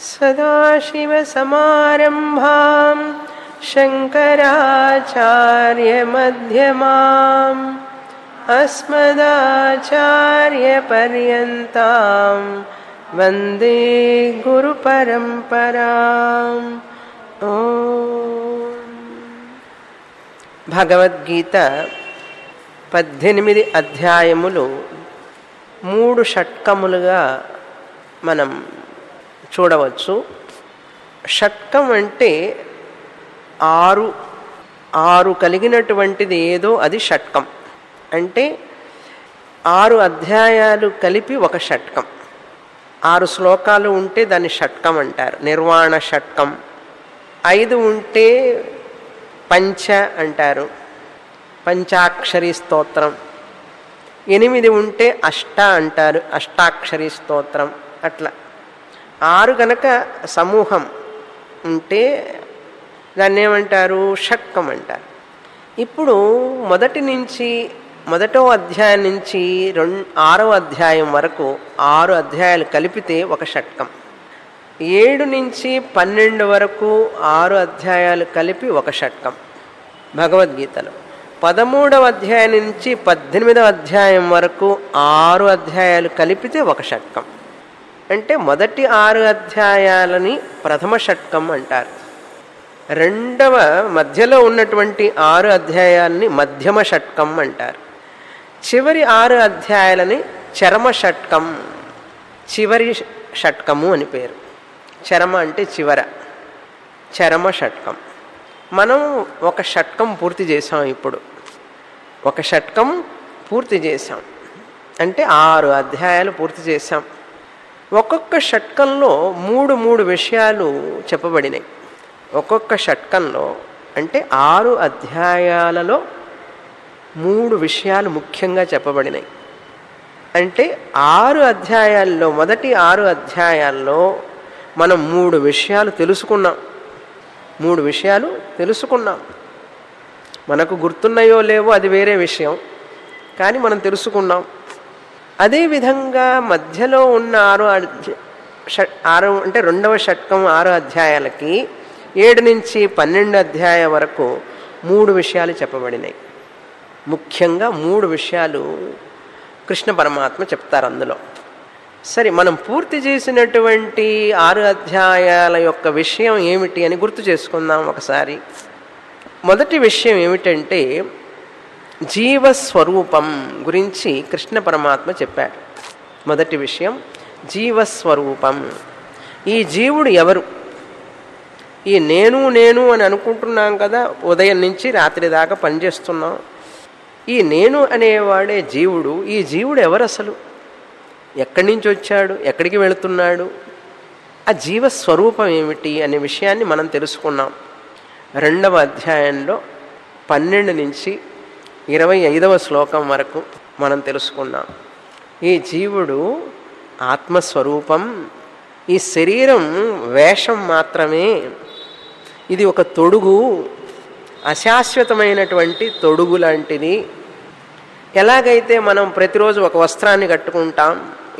సదాశివసమారంభాం శంకరాచార్యమధ్యమాం అస్మదాచార్యపర్యంతాం వందే గురుపరంపరాం. భగవద్గీత 18 అధ్యాయములు 3 షట్కములుగా మనం చూడవచ్చు. షట్కం అంటే ఆరు కలిగినటువంటిది ఏదో అది షట్కం. అంటే 6 అధ్యాయాలు కలిపి ఒక షట్కం. 6 శ్లోకాలు ఉంటే దాన్ని షట్కం అంటారు. నిర్వాణ షట్కం. 5 ఉంటే పంచ అంటారు, పంచాక్షరి స్తోత్రం. 8 ఉంటే అష్ట అంటారు, అష్టాక్షరి స్తోత్రం. అట్లా 6 కనుక సమూహం ఉంటే దాన్ని ఏమంటారు? షట్కం అంటారు. ఇప్పుడు మొదటో అధ్యాయం నుంచి 6వ అధ్యాయం వరకు 6 అధ్యాయాలు కలిపితే ఒక షట్కం. 7 నుంచి 12 వరకు 6 అధ్యాయాలు కలిపి ఒక షట్కం భగవద్గీతలో. 13వ అధ్యాయం నుంచి 18వ అధ్యాయం వరకు 6 అధ్యాయాలు కలిపితే ఒక షట్కం. అంటే మొదటి 6 అధ్యాయాలని ప్రథమ షట్కం అంటారు. మధ్యలో ఉన్నటువంటి 6 అధ్యాయాలని మధ్యమ షట్కం అంటారు. చివరి 6 అధ్యాయాలని చరమ షట్కం, చివరి షట్కము అని పేరు. చరమ అంటే చివర, చరమ షట్కం. మనం ఒక షట్కం పూర్తి చేసాం. ఇప్పుడు ఒక షట్కం పూర్తి చేసాం అంటే 6 అధ్యాయాలు పూర్తి చేసాం. ఒక్కొక్క షట్కంలో 3 విషయాలు చెప్పబడినాయి. ఒక్కొక్క షట్కంలో అంటే 6 అధ్యాయాలలో 3 విషయాలు ముఖ్యంగా చెప్పబడినాయి. అంటే 6 అధ్యాయాల్లో మొదటి 6 అధ్యాయాల్లో మనం 3 విషయాలు తెలుసుకున్నాం. 3 విషయాలు తెలుసుకున్నాం. మనకు గుర్తున్నాయో లేవో అది వేరే విషయం, కానీ మనం తెలుసుకున్నాం. అదేవిధంగా మధ్యలో ఉన్న 6 అంటే 2వ షట్కం 6 అధ్యాయాలకి 7 నుంచి 12 అధ్యాయం వరకు 3 విషయాలు చెప్పబడినాయి. ముఖ్యంగా 3 విషయాలు కృష్ణ పరమాత్మ చెప్తారు అందులో. సరే, మనం పూర్తి చేసినటువంటి 6 అధ్యాయాల యొక్క విషయం ఏమిటి అని గుర్తు చేసుకుందాం ఒకసారి. మొదటి విషయం ఏమిటంటే జీవస్వరూపం గురించి కృష్ణ పరమాత్మ చెప్పాడు. మొదటి విషయం జీవస్వరూపం. ఈ జీవుడు ఎవరు? ఈ నేను అని అనుకుంటున్నాం కదా, ఉదయం నుంచి రాత్రి దాకా పనిచేస్తున్నాం. ఈ నేను అనేవాడే జీవుడు. ఈ జీవుడు ఎవరు అసలు? ఎక్కడి నుంచి వచ్చాడు? ఎక్కడికి వెళుతున్నాడు? ఆ జీవస్వరూపం ఏమిటి అనే విషయాన్ని మనం తెలుసుకున్నాం. 2వ అధ్యాయంలో 12 నుంచి 25వ శ్లోకం వరకు మనం తెలుసుకున్నాం. ఈ జీవుడు ఆత్మస్వరూపం. ఈ శరీరం వేషం మాత్రమే. ఇది ఒక తొడుగు, అశాశ్వతమైనటువంటి తొడుగు లాంటిది. ఎలాగైతే మనం ప్రతిరోజు ఒక వస్త్రాన్ని కట్టుకుంటాం,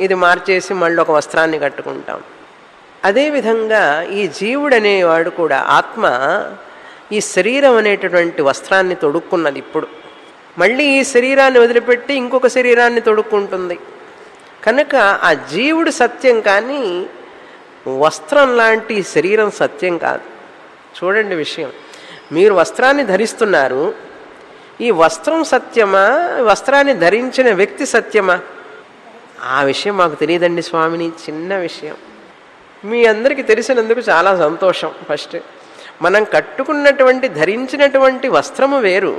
ఇది మార్చేసి మళ్ళీ ఒక వస్త్రాన్ని కట్టుకుంటాం, అదేవిధంగా ఈ జీవుడనేవాడు కూడా, ఆత్మ, ఈ శరీరం అనేటటువంటి వస్త్రాన్ని తొడుక్కున్నది. ఇప్పుడు మళ్ళీ ఈ శరీరాన్ని వదిలిపెట్టి ఇంకొక శరీరాన్ని తొడుక్కుంటుంది. కనుక ఆ జీవుడు సత్యం, కానీ వస్త్రం లాంటి శరీరం సత్యం కాదు. చూడండి విషయం, మీరు వస్త్రాన్ని ధరిస్తున్నారు. ఈ వస్త్రం సత్యమా? వస్త్రాన్ని ధరించిన వ్యక్తి సత్యమా? ఆ విషయం మాకు తెలియదండి స్వామిని. చిన్న విషయం, మీ అందరికీ తెలిసినందుకు చాలా సంతోషం. ఫస్ట్ మనం కట్టుకున్నటువంటి ధరించినటువంటి వస్త్రము వేరు,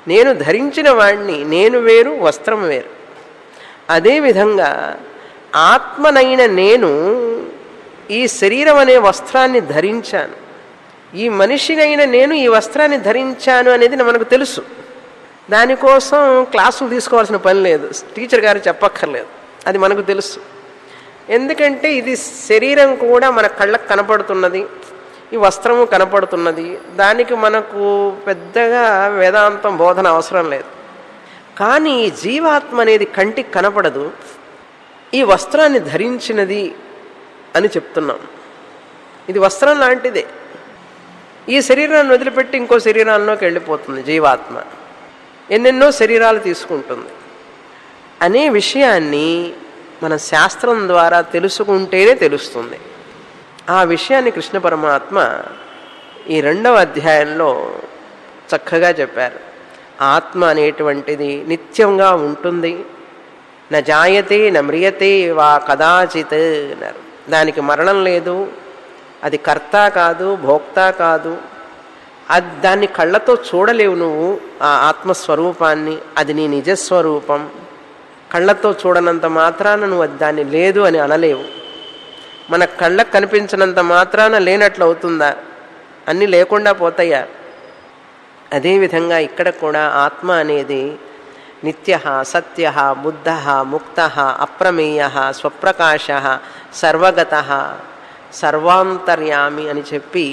నేను ధరించిన వాణ్ణి, నేను వేరు, వస్త్రం వేరు. అదేవిధంగా ఆత్మనైన నేను ఈ శరీరం అనే వస్త్రాన్ని ధరించాను, ఈ మనిషినైన నేను ఈ వస్త్రాన్ని ధరించాను అనేది మనకు తెలుసు. దానికోసం క్లాసులు తీసుకోవాల్సిన పని లేదు, టీచర్ గారు చెప్పక్కర్లేదు, అది మనకు తెలుసు. ఎందుకంటే ఇది శరీరం కూడా మన కళ్ళకు కనపడుతున్నది, ఈ వస్త్రము కనపడుతున్నది. దానికి మనకు పెద్దగా వేదాంతం బోధన అవసరం లేదు. కానీ ఈ జీవాత్మ అనేది కంటికి కనపడదు, ఈ వస్త్రాన్ని ధరించినది అని చెప్తున్నాం. ఇది వస్త్రం లాంటిదే. ఈ శరీరాన్ని వదిలిపెట్టి ఇంకో శరీరాల్లోకి వెళ్ళిపోతుంది జీవాత్మ. ఎన్నెన్నో శరీరాలు తీసుకుంటుంది అనే విషయాన్ని మన శాస్త్రం ద్వారా తెలుసుకుంటేనే తెలుస్తుంది. ఆ విషయాన్ని కృష్ణ పరమాత్మ ఈ 2వ అధ్యాయంలో చక్కగా చెప్పారు. ఆత్మ అనేటువంటిది నిత్యంగా ఉంటుంది. న జాయతే న మ్రియతే వా కదాచిత్ అన్నారు. దానికి మరణం లేదు. అది కర్త కాదు, భోక్త కాదు. అది దాన్ని కళ్ళతో చూడలేవు నువ్వు. ఆ ఆత్మస్వరూపాన్ని, అది నీ నిజస్వరూపం. కళ్ళతో చూడనంత మాత్రాన నువ్వు అది దాన్ని లేదు అని అనలేవు. మన కళ్ళకు కనిపించినంత మాత్రాన లేనట్లు అవుతుందా? అన్నీ లేకుండా పోతాయా? అదేవిధంగా ఇక్కడ కూడా ఆత్మ అనేది నిత్య, సత్య, బుద్ధ, ముక్త, అప్రమేయ, స్వప్రకాశ, సర్వగత, సర్వాంతర్యామి అని చెప్పి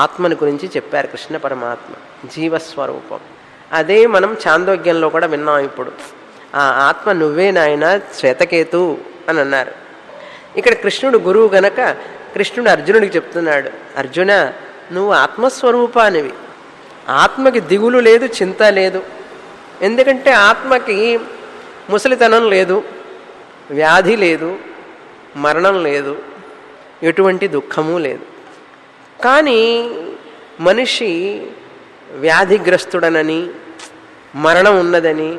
ఆత్మని గురించి చెప్పారు కృష్ణ పరమాత్మ. జీవస్వరూపం అదే మనం చాందోగ్యంలో కూడా విన్నాం. ఇప్పుడు ఆ ఆత్మ నువ్వే నాయన శ్వేతకేతు అని అన్నారు. ఇక్కడ కృష్ణుడు గురువు గనక కృష్ణుడు అర్జునుడికి చెప్తున్నాడు, అర్జున నువ్వు ఆత్మస్వరూపానివి. ఆత్మకి దిగులు లేదు, చింత లేదు. ఎందుకంటే ఆత్మకి ముసలితనం లేదు, వ్యాధి లేదు, మరణం లేదు, ఎటువంటి దుఃఖము లేదు. కానీ మనిషి వ్యాధిగ్రస్తుడనని, మరణం ఉన్నదని,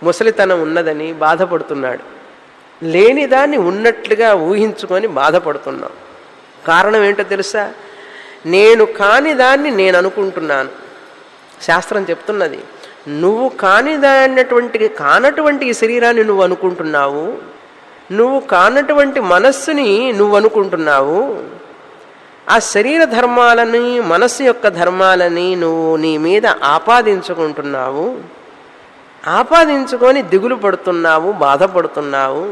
ముసలితనం ఉన్నదని బాధపడుతున్నాడు. లేనిదాన్ని ఉన్నట్లుగా ఊహించుకొని బాధపడుతున్నాం. కారణం ఏంటో తెలుసా? నేను కాని దాన్ని నేను అనుకుంటున్నాను. శాస్త్రం చెప్తున్నది, నువ్వు కానటువంటి ఈ శరీరాన్ని నువ్వు అనుకుంటున్నావు, నువ్వు కానటువంటి మనస్సుని నువ్వు అనుకుంటున్నావు. ఆ శరీర ధర్మాలని, మనస్సు యొక్క ధర్మాలని నువ్వు నీ మీద ఆపాదించుకుంటున్నావు. ఆపాదించుకొని దిగులు పడుతున్నావు, బాధపడుతున్నావు.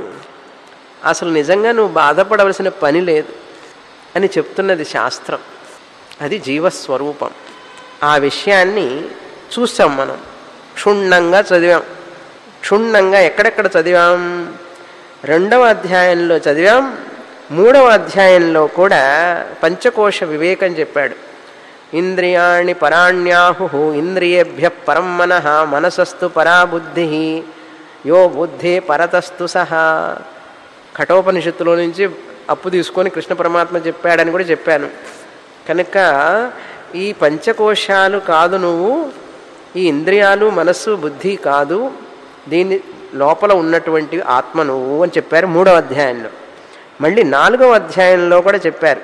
అసలు నిజంగా నువ్వు బాధపడవలసిన పని లేదు అని చెప్తున్నది శాస్త్రం. అది జీవస్వరూపం. ఆ విషయాన్ని చూసాం మనం, క్షుణ్ణంగా చదివాం. క్షుణ్ణంగా ఎక్కడెక్కడ చదివాం? 2వ అధ్యాయంలో చదివాం. 3వ అధ్యాయంలో కూడా పంచకోశ వివేకం చెప్పాడు. ఇంద్రియాణి పరాణ్యాహు ఇంద్రియేభ్య పరం మనః మనసస్తు పరా బుద్ధి యో బుద్ధే పరతస్తు సహా. కఠోపనిషత్తులో నుంచి అప్పు తీసుకొని కృష్ణ పరమాత్మ చెప్పాడని కూడా చెప్పాను. కనుక ఈ పంచకోశాలు కాదు నువ్వు, ఈ ఇంద్రియాలు, మనస్సు, బుద్ధి కాదు, దీని లోపల ఉన్నటువంటి ఆత్మ నువ్వు అని చెప్పారు 3వ అధ్యాయంలో. మళ్ళీ 4వ అధ్యాయంలో కూడా చెప్పారు.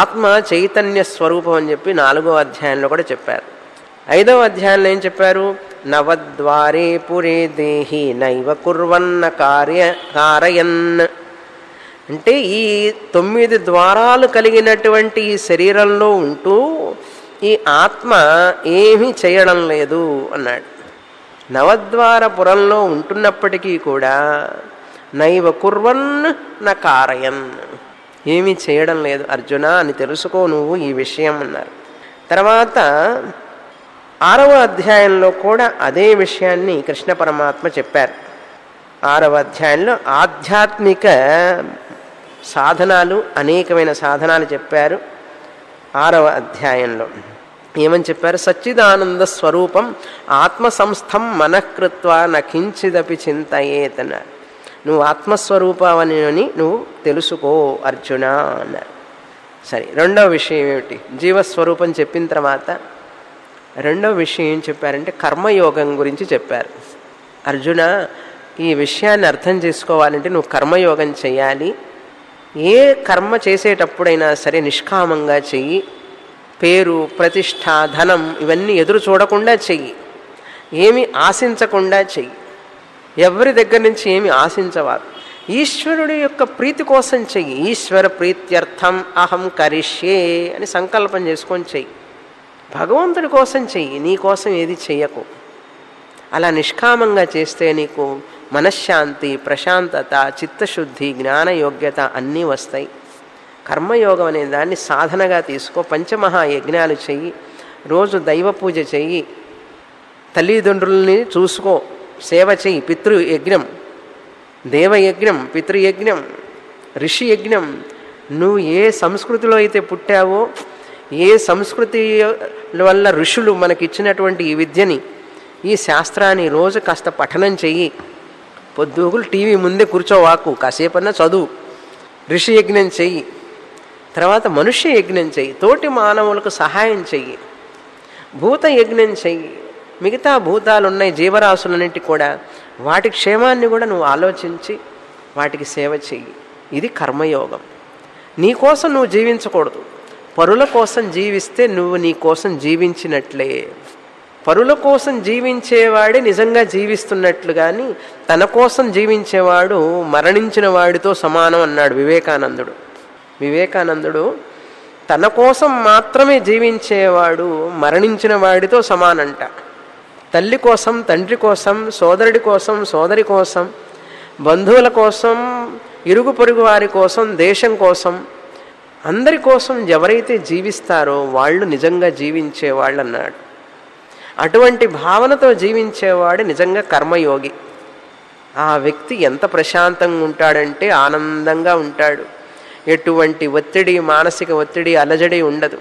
ఆత్మ చైతన్య స్వరూపం అని చెప్పి 4వ అధ్యాయంలో కూడా చెప్పారు. 5వ అధ్యాయంలో ఏం చెప్పారు? నవద్వారే పురే దేహి నైవ కుర్వన్న కారయన్. అంటే ఈ 9 ద్వారాలు కలిగినటువంటి ఈ శరీరంలో ఉంటూ ఈ ఆత్మ ఏమీ చేయడం లేదు అన్నాడు. నవద్వారపురంలో ఉంటున్నప్పటికీ కూడా నైవ కుర్వన్ న కారయన్, ఏమీ చేయడం లేదు అర్జున అని తెలుసుకో నువ్వు ఈ విషయం అన్నారు. తర్వాత 6వ అధ్యాయంలో కూడా అదే విషయాన్ని కృష్ణ పరమాత్మ చెప్పారు. 6వ అధ్యాయంలో ఆధ్యాత్మిక సాధనాలు, అనేకమైన సాధనాలు చెప్పారు. 6వ అధ్యాయంలో ఏమని చెప్పారు? సచ్చిదానంద స్వరూపం ఆత్మసంస్థం మనఃకృత్వ నకించిదపి చింతయేత్ అన్నారు. నువ్వు ఆత్మస్వరూపాన్ని నువ్వు తెలుసుకో అర్జున అన్నారు. సరే, 2వ విషయం ఏమిటి? జీవస్వరూపం చెప్పిన తర్వాత 2వ విషయం ఏం చెప్పారంటే కర్మయోగం గురించి చెప్పారు. అర్జున, ఈ విషయాన్ని అర్థం చేసుకోవాలంటే నువ్వు కర్మయోగం చేయాలి. ఏ కర్మ చేసేటప్పుడైనా సరే నిష్కామంగా చెయ్యి. పేరు, ప్రతిష్ట, ధనం ఇవన్నీ ఎదురు చూడకుండా చెయ్యి. ఏమి ఆశించకుండా చెయ్యి. ఎవరి దగ్గర నుంచి ఏమి ఆశించవాలి. ఈశ్వరుడి యొక్క ప్రీతి కోసం చెయ్యి. ఈశ్వర ప్రీత్యర్థం అహం కరిష్యే అని సంకల్పం చేసుకొని చెయ్యి. భగవంతుడి కోసం చెయ్యి, నీ కోసం ఏది చెయ్యకు. అలా నిష్కామంగా చేస్తే నీకు మనశ్శాంతి, ప్రశాంతత, చిత్తశుద్ధి, జ్ఞానయోగ్యత అన్నీ వస్తాయి. కర్మయోగం అనే దాన్ని సాధనగా తీసుకో. పంచమహాయజ్ఞాలు చెయ్యి, రోజు దైవ పూజ చెయ్యి, తల్లిదండ్రుల్ని చూసుకో, సేవ చెయ్యి. పితృయజ్ఞం, దేవయజ్ఞం, పితృయజ్ఞం, ఋషి యజ్ఞం, నువ్వు ఏ సంస్కృతిలో అయితే పుట్టావో, ఏ సంస్కృతి వల్ల ఋషులు మనకిచ్చినటువంటి ఈ విద్యని, ఈ శాస్త్రాన్ని రోజు కాస్త పఠనం చెయ్యి. పొద్దుగులు టీవీ ముందే కూర్చోవాకు, కాసేపన్నా చదువు, ఋషి యజ్ఞం చెయ్యి, తర్వాత మనుష్య యజ్ఞం చెయ్యి, తోటి మానవులకు సహాయం చెయ్యి, భూత యజ్ఞం చెయ్యి. మిగతా భూతాలు ఉన్నాయి జీవరాశులన్నింటి కూడా, వాటి క్షేమాన్ని కూడా నువ్వు ఆలోచించి వాటికి సేవ చెయ్యి. ఇది కర్మయోగం. నీ కోసం నువ్వు జీవించకూడదు. పరుల కోసం జీవిస్తే నువ్వు నీ కోసం జీవించినట్లే. పరుల కోసం జీవించేవాడే నిజంగా జీవిస్తున్నట్లు, కానీ తన కోసం జీవించేవాడు మరణించిన వాడితో సమానం అన్నాడు వివేకానందుడు. వివేకానందుడు తన కోసం మాత్రమే జీవించేవాడు మరణించిన వాడితో సమానంట. తల్లి కోసం, తండ్రి కోసం, సోదరుడి కోసం, సోదరి కోసం, బంధువుల కోసం, ఇరుగు పొరుగు వారి కోసం, దేశం కోసం, అందరి కోసం ఎవరైతే జీవిస్తారో వాళ్ళు నిజంగా జీవించేవాళ్ళు అన్నాడు. అటువంటి భావనతో జీవించేవాడు నిజంగా కర్మయోగి. ఆ వ్యక్తి ఎంత ప్రశాంతంగా ఉంటాడంటే ఆనందంగా ఉంటాడు. ఎటువంటి ఒత్తిడి, మానసిక ఒత్తిడి, అలజడి ఉండదు.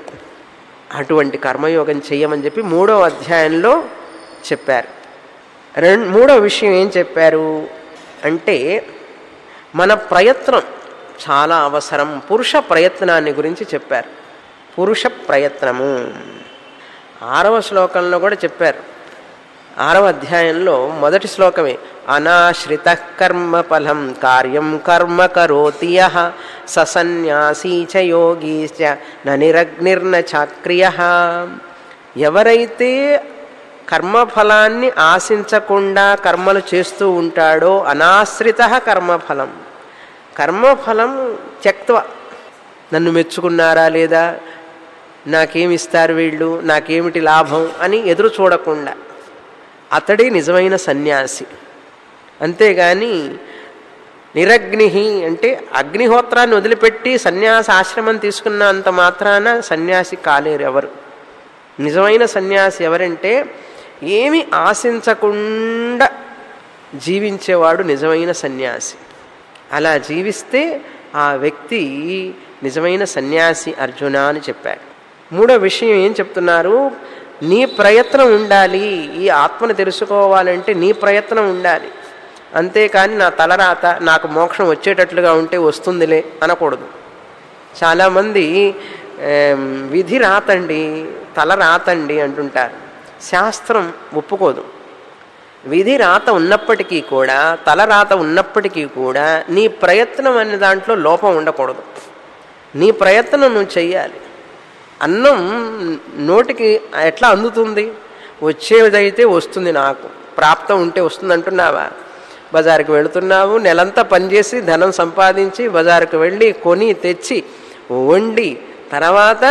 అటువంటి కర్మయోగం చెయ్యమని చెప్పి 3వ అధ్యాయంలో చెప్పారు. 3వ విషయం ఏం చెప్పారు అంటే, మన ప్రయత్నం చాలా అవసరం. పురుష ప్రయత్నాన్ని గురించి చెప్పారు. పురుష ప్రయత్నము 6వ శ్లోకంలో కూడా చెప్పారు. 6వ అధ్యాయంలో మొదటి శ్లోకమే, అనాశ్రిత కర్మ ఫలం కార్యం కర్మ కరోతి యః స సన్యాసీ చ యోగీ చ న నిరగ్నిర్న చాక్రియః. ఎవరైతే కర్మఫలాన్ని ఆశించకుండా కర్మలు చేస్తూ ఉంటాడో, అనాశ్రిత కర్మఫలం, కర్మఫలం త్యక్త్వ, నన్ను మెచ్చుకున్నారా లేదా, నాకేమిస్తారు వీళ్ళు, నాకేమిటి లాభం అని ఎదురు చూడకుండా అతడే నిజమైన సన్యాసి. అంతేగాని నిరగ్ని అంటే అగ్నిహోత్రాన్ని వదిలిపెట్టి సన్యాస ఆశ్రమం తీసుకున్నంత మాత్రాన సన్యాసి కాలేరు ఎవరు. నిజమైన సన్యాసి ఎవరంటే ఏమి ఆశించకుండా జీవించేవాడు నిజమైన సన్యాసి. అలా జీవిస్తే ఆ వ్యక్తి నిజమైన సన్యాసి అర్జున అని చెప్పారు. 3వ విషయం ఏం చెప్తున్నారు, నీ ప్రయత్నం ఉండాలి. ఈ ఆత్మను తెలుసుకోవాలంటే నీ ప్రయత్నం ఉండాలి. అంతేకాని నా తలరాత నాకు మోక్షం వచ్చేటట్లుగా ఉంటే వస్తుందిలే అనకూడదు. చాలామంది విధి రాతండి, తల రాతండి అంటుంటారు. శాస్త్రం ఒప్పుకోదు. విధి రాత ఉన్నప్పటికీ కూడా, తల రాత ఉన్నప్పటికీ కూడా నీ ప్రయత్నం అనే దాంట్లో లోపం ఉండకూడదు. నీ ప్రయత్నం నువ్వు చెయ్యాలి. అన్నం నోటికి ఎట్లా అందుతుంది? వచ్చేదైతే వస్తుంది, నాకు ప్రాప్తం ఉంటే వస్తుంది అంటున్నావా? బజారుకి వెళుతున్నావు, నెలంతా పనిచేసి ధనం సంపాదించి బజారుకు వెళ్ళి కొని తెచ్చి వండి తర్వాత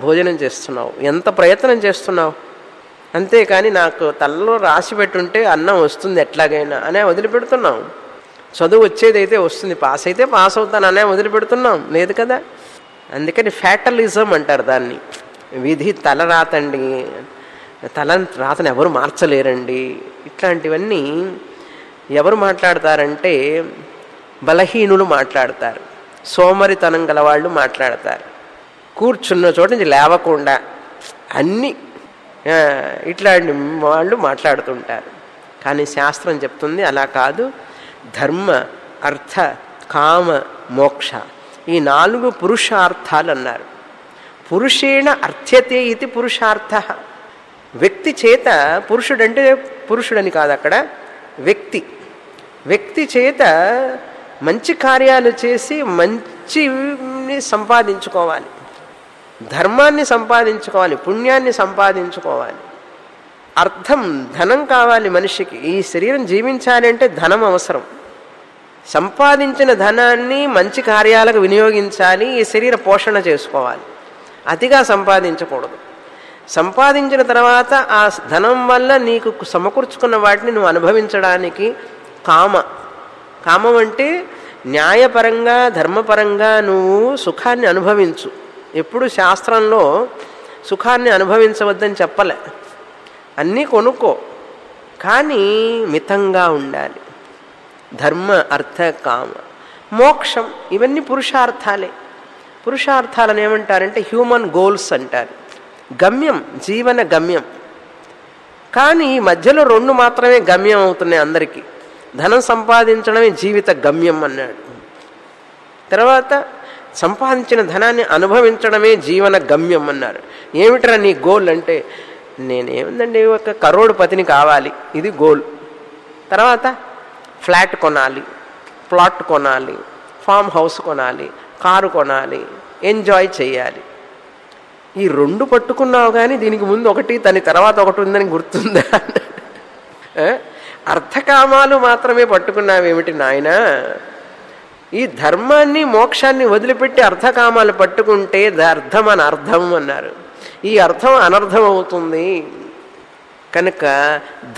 భోజనం చేస్తున్నావు. ఎంత ప్రయత్నం చేస్తున్నావు? అంతేకాని నాకు తలలో రాసి పెట్టుంటే అన్నం వస్తుంది ఎట్లాగైనా అనే వదిలిపెడుతున్నాం. చదువు వచ్చేదైతే వస్తుంది, పాస్ అయితే పాస్ అవుతాను అనే వదిలిపెడుతున్నాం, లేదు కదా. అందుకని ఫ్యాటలిజం అంటారు దాన్ని. విధి తల రాతండి, తల రాతను ఎవరు మార్చలేరండి. ఇట్లాంటివన్నీ ఎవరు మాట్లాడతారంటే బలహీనులు మాట్లాడతారు, సోమరితనం గల వాళ్ళు మాట్లాడతారు. కూర్చున్న చోట నుంచి లేవకుండా అన్నీ ఇట్లాంటి వాళ్ళు మాట్లాడుతుంటారు. కానీ శాస్త్రం చెప్తుంది అలా కాదు. ధర్మ, అర్థ, కామ, మోక్ష, ఈ 4 పురుషార్థాలు అన్నారు. పురుషేణ అర్థ్యతే ఇది పురుషార్థ. వ్యక్తి చేత, పురుషుడంటే పురుషుడని కాదు అక్కడ, వ్యక్తి, వ్యక్తి చేత మంచి కార్యాలు చేసి మంచిని సంపాదించుకోవాలి, ధర్మాన్ని సంపాదించుకోవాలి, పుణ్యాన్ని సంపాదించుకోవాలి. అర్థం, ధనం కావాలి మనిషికి. ఈ శరీరం జీవించాలి అంటే ధనం అవసరం. సంపాదించిన ధనాన్ని మంచి కార్యాలకు వినియోగించాలి, ఈ శరీర పోషణ చేసుకోవాలి. అతిగా సంపాదించకూడదు. సంపాదించిన తర్వాత ఆ ధనం వల్ల నీకు సమకూర్చుకున్న వాటిని నువ్వు అనుభవించడానికి కామం అంటే న్యాయపరంగా, ధర్మపరంగా నువ్వు సుఖాన్ని అనుభవించు. ఎప్పుడు శాస్త్రంలో సుఖాన్ని అనుభవించవద్దని చెప్పలే. అన్నీ కొనుక్కో, కానీ మితంగా ఉండాలి. ధర్మ, అర్థ, కామ, మోక్షం ఇవన్నీ పురుషార్థాలే. పురుషార్థాలను ఏమంటారంటే హ్యూమన్ గోల్స్ అంటారు, గమ్యం, జీవన గమ్యం. కానీ ఈ మధ్యలో 2 మాత్రమే గమ్యం అవుతున్నాయి అందరికీ. ధనం సంపాదించడమే జీవిత గమ్యం అన్నాడు. తర్వాత సంపాదించిన ధనాన్ని అనుభవించడమే జీవన గమ్యం అన్నారు. ఏమిట్రా నీ గోల్ అంటే, నేనేమిందండి 1 కరోడుపతిని కావాలి, ఇది గోల్. తర్వాత ఫ్లాట్ కొనాలి, ప్లాట్ కొనాలి, ఫామ్ హౌస్ కొనాలి, కారు కొనాలి, ఎంజాయ్ చేయాలి. ఈ 2 పట్టుకున్నావు కానీ దీనికి ముందు ఒకటి, దాని తర్వాత ఒకటి ఉందని గుర్తుందా? అర్థకామాలు మాత్రమే పట్టుకున్నావేమిటి నాయనా? ఈ ధర్మాన్ని మోక్షాన్ని వదిలిపెట్టి అర్థకామాలు పట్టుకుంటే అర్థం అనర్థం అన్నారు. ఈ అర్థం అనర్థం అవుతుంది. కనుక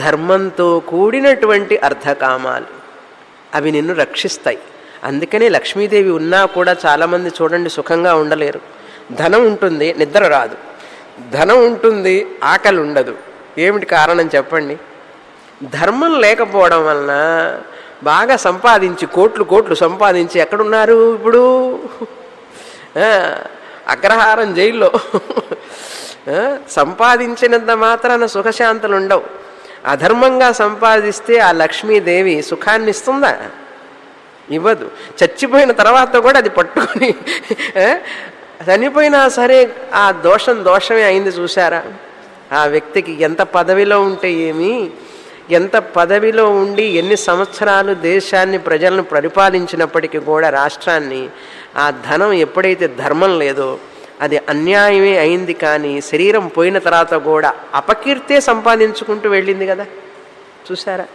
ధర్మంతో కూడినటువంటి అర్థకామాలు అవి నిన్ను రక్షిస్తాయి. అందుకనే లక్ష్మీదేవి ఉన్నా కూడా చాలామంది చూడండి సుఖంగా ఉండలేరు. ధనం ఉంటుంది, నిద్ర రాదు. ధనం ఉంటుంది, ఆకలి ఉండదు. ఏమిటి కారణం చెప్పండి? ధర్మం లేకపోవడం వలన బాగా సంపాదించి కోట్లు సంపాదించి ఎక్కడున్నారు ఇప్పుడు? అగ్రహారం జైల్లో. సంపాదించినంత మాత్రాన సుఖశాంతులు ఉండవు. అధర్మంగా సంపాదిస్తే ఆ లక్ష్మీదేవి సుఖాన్ని ఇస్తుందా? ఇవ్వదు. చచ్చిపోయిన తర్వాత కూడా అది పట్టుకొని చనిపోయినా సరే ఆ దోషమే అయింది. చూశారా? ఆ వ్యక్తికి ఎంత పదవిలో ఉంటే ఏమి, ఎంత పదవిలో ఉండి ఎన్ని సంవత్సరాలు దేశాన్ని ప్రజలను పరిపాలించినప్పటికీ కూడా రాష్ట్రాన్ని ఆ ధనం ఎప్పుడైతే ధర్మం లేదో అది అన్యాయమే అయింది. కానీ శరీరం పోయిన తర్వాత కూడా అపకీర్తే సంపాదించుకుంటూ వెళ్ళింది కదా. చూసారా?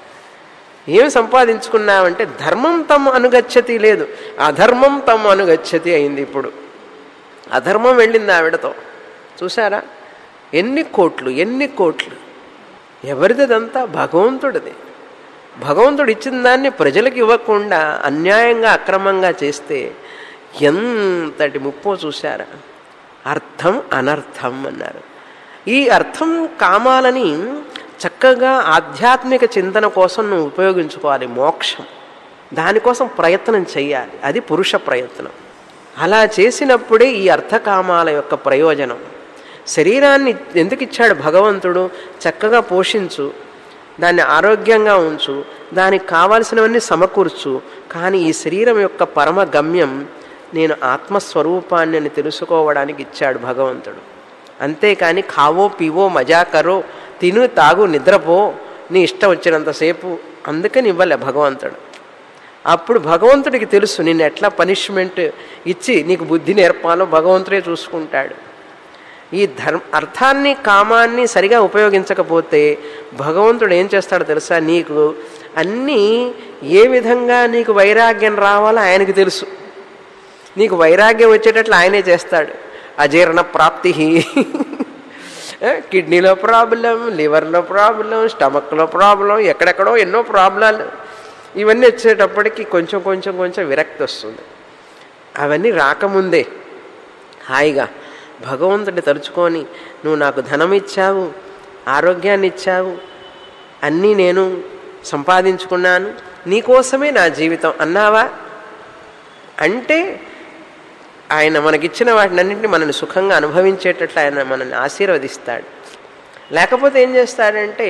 ఏమి సంపాదించుకున్నామంటే ధర్మం తమ అనుగచ్చతి లేదు, అధర్మం తమ అనుగచ్చతి అయింది. ఇప్పుడు అధర్మం వెళ్ళింది ఆవిడతో. చూసారా? ఎన్ని కోట్లు. ఎవరిది అదంతా? భగవంతుడిది. భగవంతుడు ఇచ్చిన దాన్ని ప్రజలకు ఇవ్వకుండా అన్యాయంగా అక్రమంగా చేస్తే ఎంతటి ముప్పో చూశారా? అర్థం అనర్థం అన్నారు. ఈ అర్థం కామాలని చక్కగా ఆధ్యాత్మిక చింతన కోసం నువ్వు ఉపయోగించుకోవాలి. మోక్షం దానికోసం ప్రయత్నం చెయ్యాలి. అది పురుష ప్రయత్నం. అలా చేసినప్పుడే ఈ అర్థకామాల యొక్క ప్రయోజనం. శరీరాన్ని ఎందుకు ఇచ్చాడు భగవంతుడు? చక్కగా పోషించు, దాన్ని ఆరోగ్యంగా ఉంచు, దానికి కావాల్సినవన్నీ సమకూర్చు. కానీ ఈ శరీరం యొక్క పరమ గమ్యం నేను ఆత్మస్వరూపాన్ని అని తెలుసుకోవడానికి ఇచ్చాడు భగవంతుడు. అంతేకాని ఖావో పీవో మజా కరో, తిను తాగు నిద్రపో, నీ ఇష్టం వచ్చినంతసేపు అందుకని ఇవ్వలే భగవంతుడు. అప్పుడు భగవంతుడికి తెలుసు నిన్ను ఎట్లా పనిష్మెంట్ ఇచ్చి నీకు బుద్ధి నేర్పాలో భగవంతుడే చూసుకుంటాడు. ఈ అర్థాన్ని కామాన్ని సరిగా ఉపయోగించకపోతే భగవంతుడు ఏం చేస్తాడో తెలుసా? నీకు అన్నీ ఏ విధంగా నీకు వైరాగ్యం రావాలో ఆయనకు తెలుసు. నీకు వైరాగ్యం వచ్చేటట్లు ఆయనే చేస్తాడు. అజీర్ణ ప్రాప్తి, కిడ్నీలో ప్రాబ్లం, లివర్లో ప్రాబ్లం, స్టమక్లో ప్రాబ్లం, ఎక్కడెక్కడో ఎన్నో ప్రాబ్లాలు. ఇవన్నీ వచ్చేటప్పటికి కొంచెం విరక్తి వస్తుంది. అవన్నీ రాకముందే హాయిగా భగవంతుడిని తలుచుకొని, నువ్వు నాకు ధనం ఇచ్చావు, ఆరోగ్యాన్ని ఇచ్చావు, అన్నీ నేను సంపాదించుకున్నాను, నీకోసమే నా జీవితం అన్నావా అంటే ఆయన మనకిచ్చిన వాటినన్నింటినీ మనల్ని సుఖంగా అనుభవించేటట్లు ఆయన మనల్ని ఆశీర్వదిస్తాడు. లేకపోతే ఏం చేస్తాడంటే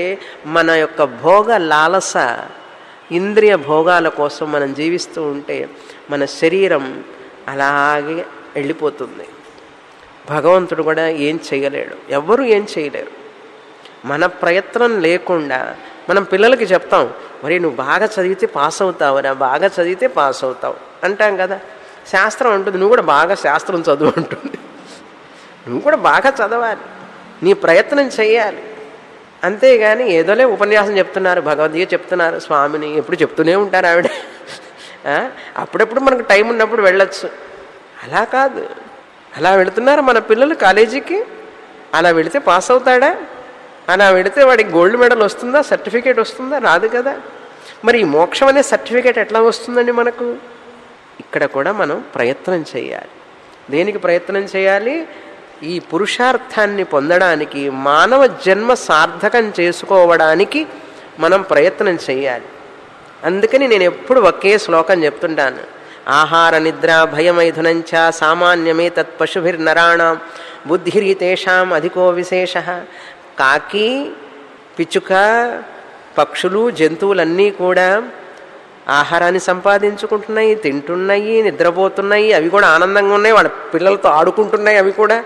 మన యొక్క భోగ లాలస, ఇంద్రియ భోగాల కోసం మనం జీవిస్తూ ఉంటే మన శరీరం అలాగే వెళ్ళిపోతుంది. భగవంతుడు కూడా ఏం చేయలేడు, ఎవ్వరూ ఏం చేయలేరు. మన ప్రయత్నం లేకుండా మనం పిల్లలకి చెప్తాం, మరి నువ్వు బాగా చదివితే పాస్ అవుతావురా, బాగా చదివితే పాస్ అవుతావు అంటాం కదా. శాస్త్రం ఉంటుంది, నువ్వు కూడా బాగా శాస్త్రం చదువు ఉంటుంది. నువ్వు కూడా బాగా చదవాలి, నీ ప్రయత్నం చెయ్యాలి. అంతేగాని ఏదోలే ఉపన్యాసం చెప్తున్నారు, భగవద్గీత చెప్తున్నారు, స్వామిని ఎప్పుడు చెప్తూనే ఉంటారు ఆవిడ. అప్పుడప్పుడు మనకు టైం ఉన్నప్పుడు వెళ్ళొచ్చు. అలా కాదు. అలా వెళుతున్నారు మన పిల్లలు కాలేజీకి. అలా వెళితే పాస్ అవుతాడా? అలా వెళితే వాడికి గోల్డ్ మెడల్ వస్తుందా, సర్టిఫికేట్ వస్తుందా? రాదు కదా. మరి ఈ మోక్షం అనే సర్టిఫికేట్ ఎట్లా వస్తుందండి మనకు? ఇక్కడ కూడా మనం ప్రయత్నం చేయాలి. దేనికి ప్రయత్నం చేయాలి? ఈ పురుషార్థాన్ని పొందడానికి, మానవ జన్మ సార్థకం చేసుకోవడానికి మనం ప్రయత్నం చేయాలి. అందుకని నేను ఎప్పుడు ఒకే శ్లోకం చెప్తుంటాను, ఆహార నిద్ర భయమైథునంచ సామాన్యమే తత్పశుభిర్నరాణం బుద్ధిరితేషాం అధికో విశేష. కాకి, పిచ్చుక, పక్షులు, జంతువులన్నీ కూడా ఆహారాన్ని సంపాదించుకుంటున్నాయి, తింటున్నాయి, నిద్రపోతున్నాయి. అవి కూడా ఆనందంగా ఉన్నాయి, వాళ్ళ పిల్లలతో ఆడుకుంటున్నాయి. అవి కూడా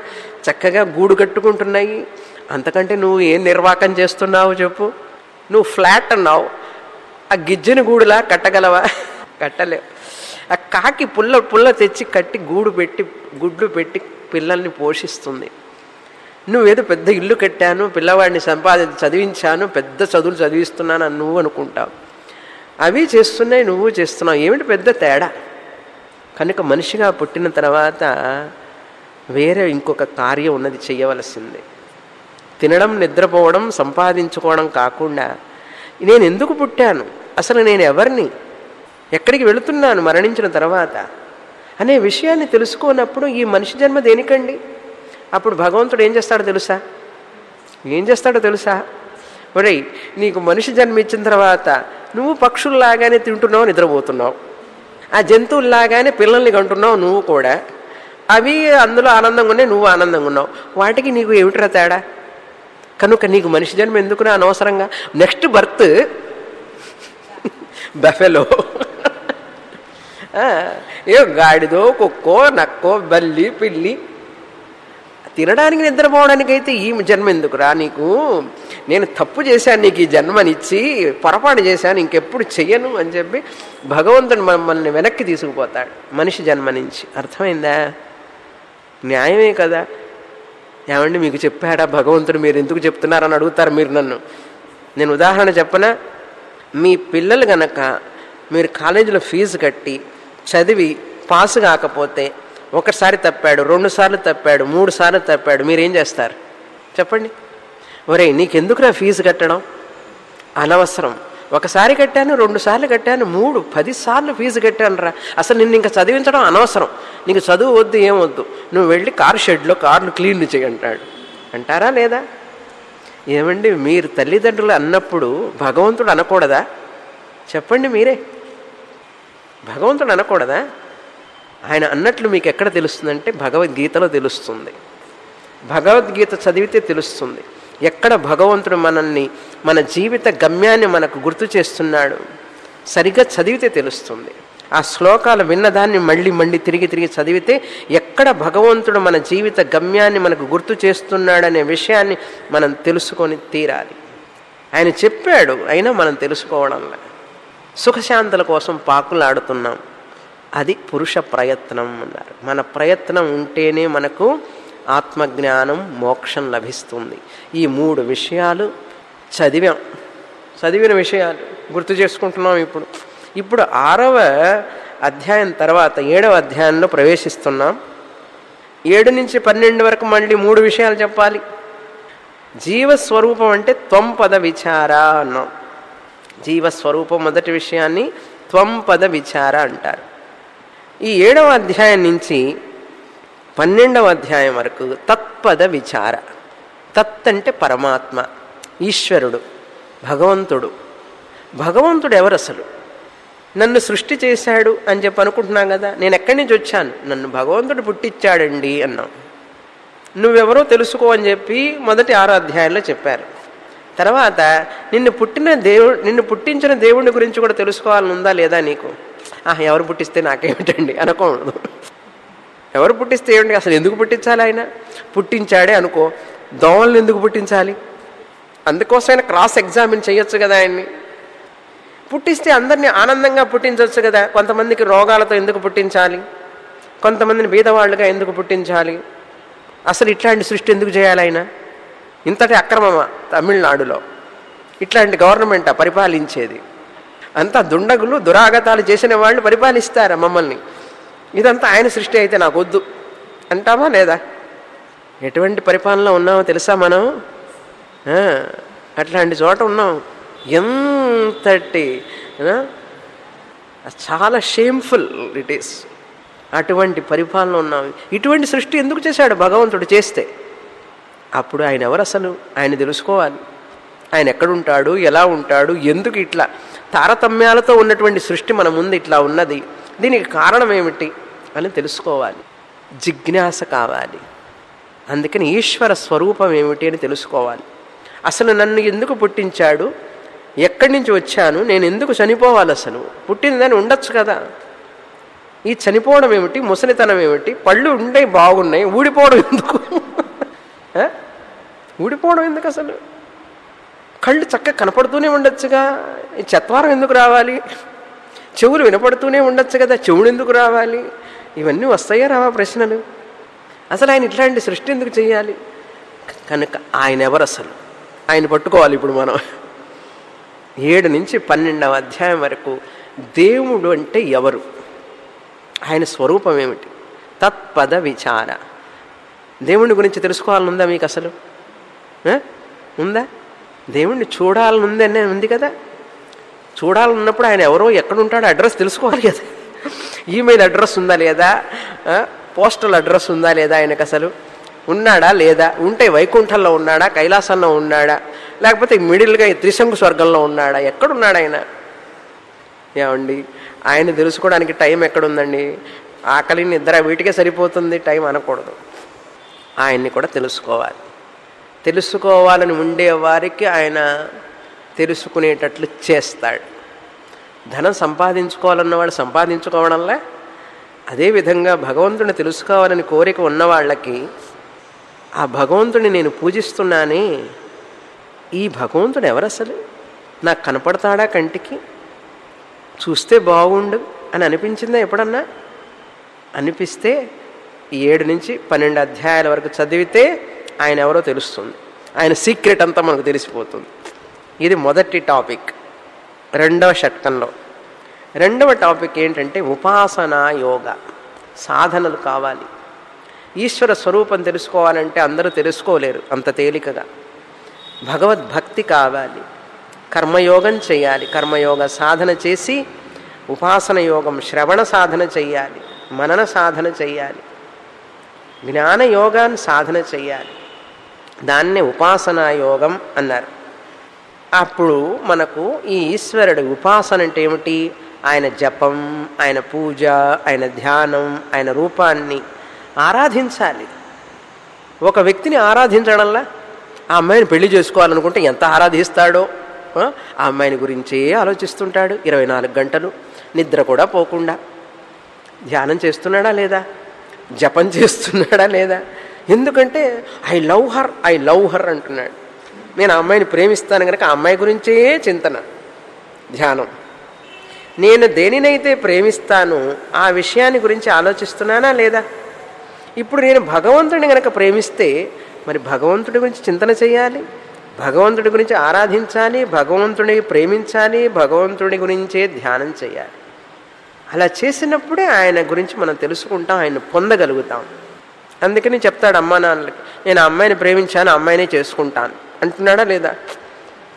చక్కగా గూడు కట్టుకుంటున్నాయి. అంతకంటే నువ్వు ఏం నిర్వాకం చేస్తున్నావు చెప్పు? నువ్వు ఫ్లాట్ అన్నావు, ఆ గిజ్జని గూడులా కట్టగలవా? కట్టలేవు. ఆ కాకి పుల్ల తెచ్చి కట్టి గుడ్లు పెట్టి పిల్లల్ని పోషిస్తుంది. నువ్వేదో పెద్ద ఇల్లు కట్టాను, పిల్లవాడిని చదివించాను, పెద్ద చదువులు చదివిస్తున్నాను అని నువ్వు అనుకుంటావు. అవి చేస్తున్నాయి, నువ్వు చేస్తున్నావు. ఏమిటి పెద్ద తేడా? కనుక మనిషిగా పుట్టిన తర్వాత వేరే ఇంకొక కార్యం ఉన్నది చేయవలసింది. తినడం, నిద్రపోవడం, సంపాదించుకోవడం కాకుండా నేను ఎందుకు పుట్టాను, అసలు నేను ఎవరిని, ఎక్కడికి వెళుతున్నాను మరణించిన తర్వాత అనే విషయాన్ని తెలుసుకోనప్పుడు ఈ మనిషి జన్మ దేనికండి? అప్పుడు భగవంతుడు ఏం చేస్తాడో తెలుసా? ఒరేయ్, నీకు మనిషి జన్మ ఇచ్చిన తర్వాత నువ్వు పక్షుల్లాగానే తింటున్నావు, నిద్రపోతున్నావు. ఆ జంతువుల్లాగానే పిల్లల్ని కంటున్నావు నువ్వు కూడా. అవి అందులో ఆనందంగా ఉన్నాయి, నువ్వు ఆనందంగా ఉన్నావు. వాటికి నీకు ఏమిట్రా తేడా? కనుక నీకు మనిషి జన్మ ఎందుకురా అనవసరంగా? నెక్స్ట్ బర్త్ బఫెలో, ఏ గాడిదో, కుక్కో, నక్కో, బల్లి, పిల్లి. తినడానికి, నిద్రపోవడానికి అయితే ఈ జన్మ ఎందుకురా నీకు? నేను తప్పు చేశాను, నీకు ఈ జన్మనిచ్చి పొరపాటు చేశాను, ఇంకెప్పుడు చెయ్యను అని చెప్పి భగవంతుడు మమ్మల్ని వెనక్కి తీసుకుపోతాడు మనిషి జన్మ నుంచి. అర్థమైందా? న్యాయమే కదా. ఏమండి మీకు చెప్పాడా భగవంతుడు? మీరు ఎందుకు చెప్తున్నారని అడుగుతారు మీరు నన్ను. నేను ఉదాహరణ చెప్పనా? మీ పిల్లలు గనక మీరు కాలేజీలో ఫీజు కట్టి చదివి పాసు కాకపోతే, ఒకసారి తప్పాడు, 2 సార్లు తప్పాడు, 3 సార్లు తప్పాడు, మీరేం చేస్తారు చెప్పండి? ఒరేయ్, నీకెందుకురా ఫీజు కట్టడం? అనవసరం. ఒకసారి కట్టాను, 2 సార్లు కట్టాను, 3, 10 సార్లు ఫీజు కట్టాను రా, అసలు నిన్ను ఇంకా చదివించడం అనవసరం, నీకు చదువు వద్దు, ఏమొద్దు, నువ్వు వెళ్ళి కార్ షెడ్లో కార్లు క్లీన్ చేయంటాడు. అంటారా లేదా? ఏమండి, మీరు తల్లిదండ్రులు అన్నప్పుడు భగవంతుడు అనకూడదా? చెప్పండి మీరే. భగవంతుడు అనకూడదా? ఆయన అన్నట్లు మీకు ఎక్కడ తెలుస్తుందంటే భగవద్గీతలో తెలుస్తుంది. భగవద్గీత చదివితే తెలుస్తుంది ఎక్కడ భగవంతుడు మనల్ని, మన జీవిత గమ్యాన్ని మనకు గుర్తు చేస్తున్నాడు. సరిగ్గా చదివితే తెలుస్తుంది. ఆ శ్లోకాలు విన్నదాన్ని మళ్ళీ తిరిగి చదివితే ఎక్కడ భగవంతుడు మన జీవిత గమ్యాన్ని మనకు గుర్తు చేస్తున్నాడనే విషయాన్ని మనం తెలుసుకొని తీరాలి. ఆయన చెప్పాడు, అయినా మనం తెలుసుకోవడంలా సుఖశాంతుల కోసం పాకులాడుతున్నాం. అది పురుష ప్రయత్నం అన్నారు. మన ప్రయత్నం ఉంటేనే మనకు ఆత్మజ్ఞానం, మోక్షం లభిస్తుంది. ఈ 3 విషయాలు చదివిన విషయాలు గుర్తు చేసుకుంటున్నాం. ఇప్పుడు 6వ అధ్యాయం తర్వాత 7వ అధ్యాయంలో ప్రవేశిస్తున్నాం. 7 నుంచి 12 వరకు మళ్ళీ 3 విషయాలు చెప్పాలి. జీవస్వరూపం అంటే త్వం పద విచార అన్నాం. జీవస్వరూపం మొదటి విషయాన్ని త్వం పద విచార అంటారు. ఈ 7వ అధ్యాయం నుంచి 12వ అధ్యాయం వరకు తత్పద విచార. తత్ అంటే పరమాత్మ, ఈశ్వరుడు, భగవంతుడు. భగవంతుడు ఎవరు అసలు? నన్ను సృష్టి చేశాడు అని చెప్పి అనుకుంటున్నాం కదా. నేను ఎక్కడి నుంచి వచ్చాను? నన్ను భగవంతుడు పుట్టించాడండి అన్నాం. నువ్వెవరో తెలుసుకో అని చెప్పి మొదటి 6వ అధ్యాయంలో చెప్పారు. తర్వాత నిన్ను పుట్టించిన దేవుడి గురించి కూడా తెలుసుకోవాలని ఉందా లేదా నీకు? ఎవరు పుట్టిస్తే నాకేమిటండి అనకూడదు. ఎవరు పుట్టిస్తే ఏమిటి, అసలు ఎందుకు పుట్టించాలి? ఆయన పుట్టించాడే అనుకో, దోమలను ఎందుకు పుట్టించాలి? అందుకోసం ఆయన క్రాస్ ఎగ్జామిన్ చేయొచ్చు కదా ఆయన్ని. పుట్టిస్తే అందరినీ ఆనందంగా పుట్టించవచ్చు కదా. కొంతమందికి రోగాలతో ఎందుకు పుట్టించాలి? కొంతమందిని బీదవాళ్ళుగా ఎందుకు పుట్టించాలి? అసలు ఇట్లాంటి సృష్టి ఎందుకు చేయాలి ఆయన? ఇంతటి అక్రమమా తమిళనాడులో? ఇట్లాంటి గవర్నమెంటా పరిపాలించేది? అంతా దుండగులు, దురాగతాలు చేసిన వాళ్ళు పరిపాలిస్తారా మమ్మల్ని? ఇదంతా ఆయన సృష్టి అయితే నాకు వద్దు అంటామా లేదా? ఎటువంటి పరిపాలనలో ఉన్నామో తెలుసా మనం? అట్లాంటి చోట ఉన్నాం. ఎంతటి చాలా షేమ్ఫుల్ ఇట్ ఈస్. అటువంటి పరిపాలన ఉన్నాం. ఇటువంటి సృష్టి ఎందుకు చేశాడు భగవంతుడు? చేస్తే అప్పుడు ఆయన ఎవరు అసలు? ఆయన తెలుసుకోవాలి. ఆయన ఎక్కడుంటాడు, ఎలా ఉంటాడు, ఎందుకు ఇట్లా తారతమ్యాలతో ఉన్నటువంటి సృష్టి మన ముందు ఇట్లా ఉన్నది, దీనికి కారణం ఏమిటి అని తెలుసుకోవాలి, జిజ్ఞాస కావాలి. అందుకని ఈశ్వర స్వరూపం ఏమిటి అని తెలుసుకోవాలి. అసలు నన్ను ఎందుకు పుట్టించాడు, ఎక్కడి నుంచి వచ్చాను, నేను ఎందుకు చనిపోవాలి, అసలు పుట్టిందని ఉండొచ్చు కదా, ఈ చనిపోవడం ఏమిటి, ముసలితనం ఏమిటి, పళ్ళు ఉండే బాగున్నాయి, ఊడిపోవడం ఎందుకు, ఊడిపోవడం ఎందుకు, అసలు కళ్ళు చక్కగా కనపడుతూనే ఉండొచ్చుగా, ఈ చత్వారం ఎందుకు రావాలి, చెవులు వినపడుతూనే ఉండొచ్చు కదా, చెవుడు ఎందుకు రావాలి, ఇవన్నీ వస్తాయా రావా ప్రశ్నలు. అసలు ఆయన ఇట్లాంటి సృష్టి ఎందుకు చేయాలి, కనుక ఆయన ఎవరు, అసలు ఆయన పట్టుకోవాలి. ఇప్పుడు మనం 7 నుంచి 12వ అధ్యాయం వరకు దేవుడు అంటే ఎవరు, ఆయన స్వరూపం ఏమిటి, తత్పద విచార. దేవుని గురించి తెలుసుకోవాలని ఉందా మీకు, అసలు ఉందా, దేవుణ్ణి చూడాలని ఉందనే ఉంది కదా, చూడాలన్నప్పుడు ఆయన ఎవరో ఎక్కడుంటాడో అడ్రస్ తెలుసుకోవాలి కదా, ఈమెయిల్ అడ్రస్ ఉందా లేదా, పోస్టల్ అడ్రస్ ఉందా లేదా, ఆయనకు అసలు ఉన్నాడా లేదా, ఉంటే వైకుంఠంలో ఉన్నాడా, కైలాసంలో ఉన్నాడా, లేకపోతే మిడిల్గా త్రిశంకు స్వర్గంలో ఉన్నాడా, ఎక్కడున్నాడు ఆయన. ఏమండి ఆయన తెలుసుకోవడానికి టైం ఎక్కడుందండి, ఆకలి నిద్ర వీటికే సరిపోతుంది, టైం అనకూడదు. ఆయన్ని కూడా తెలుసుకోవాలి. తెలుసుకోవాలని ఉండేవారికి ఆయన తెలుసుకునేటట్లు చేస్తాడు. ధనం సంపాదించుకోవాలన్నవాడు సంపాదించుకోవడంలా, అదేవిధంగా భగవంతుని తెలుసుకోవాలని కోరిక ఉన్నవాళ్ళకి ఆ భగవంతుని నేను పూజిస్తున్నానే, ఈ భగవంతుడు ఎవరు, అసలు నాకు కనపడతాడా, కంటికి చూస్తే బాగుండు అని అనిపించిందా ఎప్పుడన్నా, అనిపిస్తే 7 నుంచి 12 అధ్యాయాల వరకు చదివితే ఆయన ఎవరో తెలుస్తుంది, ఆయన సీక్రెట్ అంతా మనకు తెలిసిపోతుంది. ఇది మొదటి టాపిక్. 2వ షట్కంలో 2వ టాపిక్ ఏంటంటే ఉపాసనా యోగ. సాధనలు కావాలి. ఈశ్వర స్వరూపం తెలుసుకోవాలంటే అందరూ తెలుసుకోలేరు అంత తేలికగా. భగవద్భక్తి కావాలి, కర్మయోగం చేయాలి, కర్మయోగ సాధన చేసి ఉపాసన యోగం శ్రవణ సాధన చెయ్యాలి, మనన సాధన చెయ్యాలి, జ్ఞాన యోగాన్ని సాధన చెయ్యాలి. దాన్నే ఉపాసనా యోగం అన్నారు. అప్పుడు మనకు ఈ ఈశ్వరుడు ఉపాసన అంటే ఏమిటి, ఆయన జపం, ఆయన పూజ, ఆయన ధ్యానం, ఆయన రూపాన్ని ఆరాధించాలి. ఒక వ్యక్తిని ఆరాధించడంలా ఆ అమ్మాయిని పెళ్లి చేసుకోవాలనుకుంటే ఎంత ఆరాధిస్తాడో, ఆ అమ్మాయిని గురించే ఆలోచిస్తుంటాడు 24 గంటలు, నిద్ర కూడా పోకుండా. ధ్యానం చేస్తున్నాడా లేదా, జపం చేస్తున్నాడా లేదా, ఎందుకంటే ఐ లవ్ హర్ అంటున్నాడు. నేను ఆ అమ్మాయిని ప్రేమిస్తాను కనుక ఆ అమ్మాయి గురించే చింతన, ధ్యానం. నేను దేనినైతే ప్రేమిస్తానో ఆ విషయాన్ని గురించి ఆలోచిస్తున్నానా లేదా. ఇప్పుడు నేను భగవంతుడిని కనుక ప్రేమిస్తే మరి భగవంతుడి గురించి చింతన చేయాలి, భగవంతుడి గురించి ఆరాధించాలి, భగవంతుడిని ప్రేమించాలి, భగవంతుడి గురించే ధ్యానం చేయాలి. అలా చేసినప్పుడే ఆయన గురించి మనం తెలుసుకుంటాం, ఆయన పొందగలుగుతాం. అందుకని చెప్తాడు అమ్మా నాన్నలకి, నేను ఆ అమ్మాయిని ప్రేమించాను, ఆ అమ్మాయినే చేసుకుంటాను అంటున్నాడా లేదా.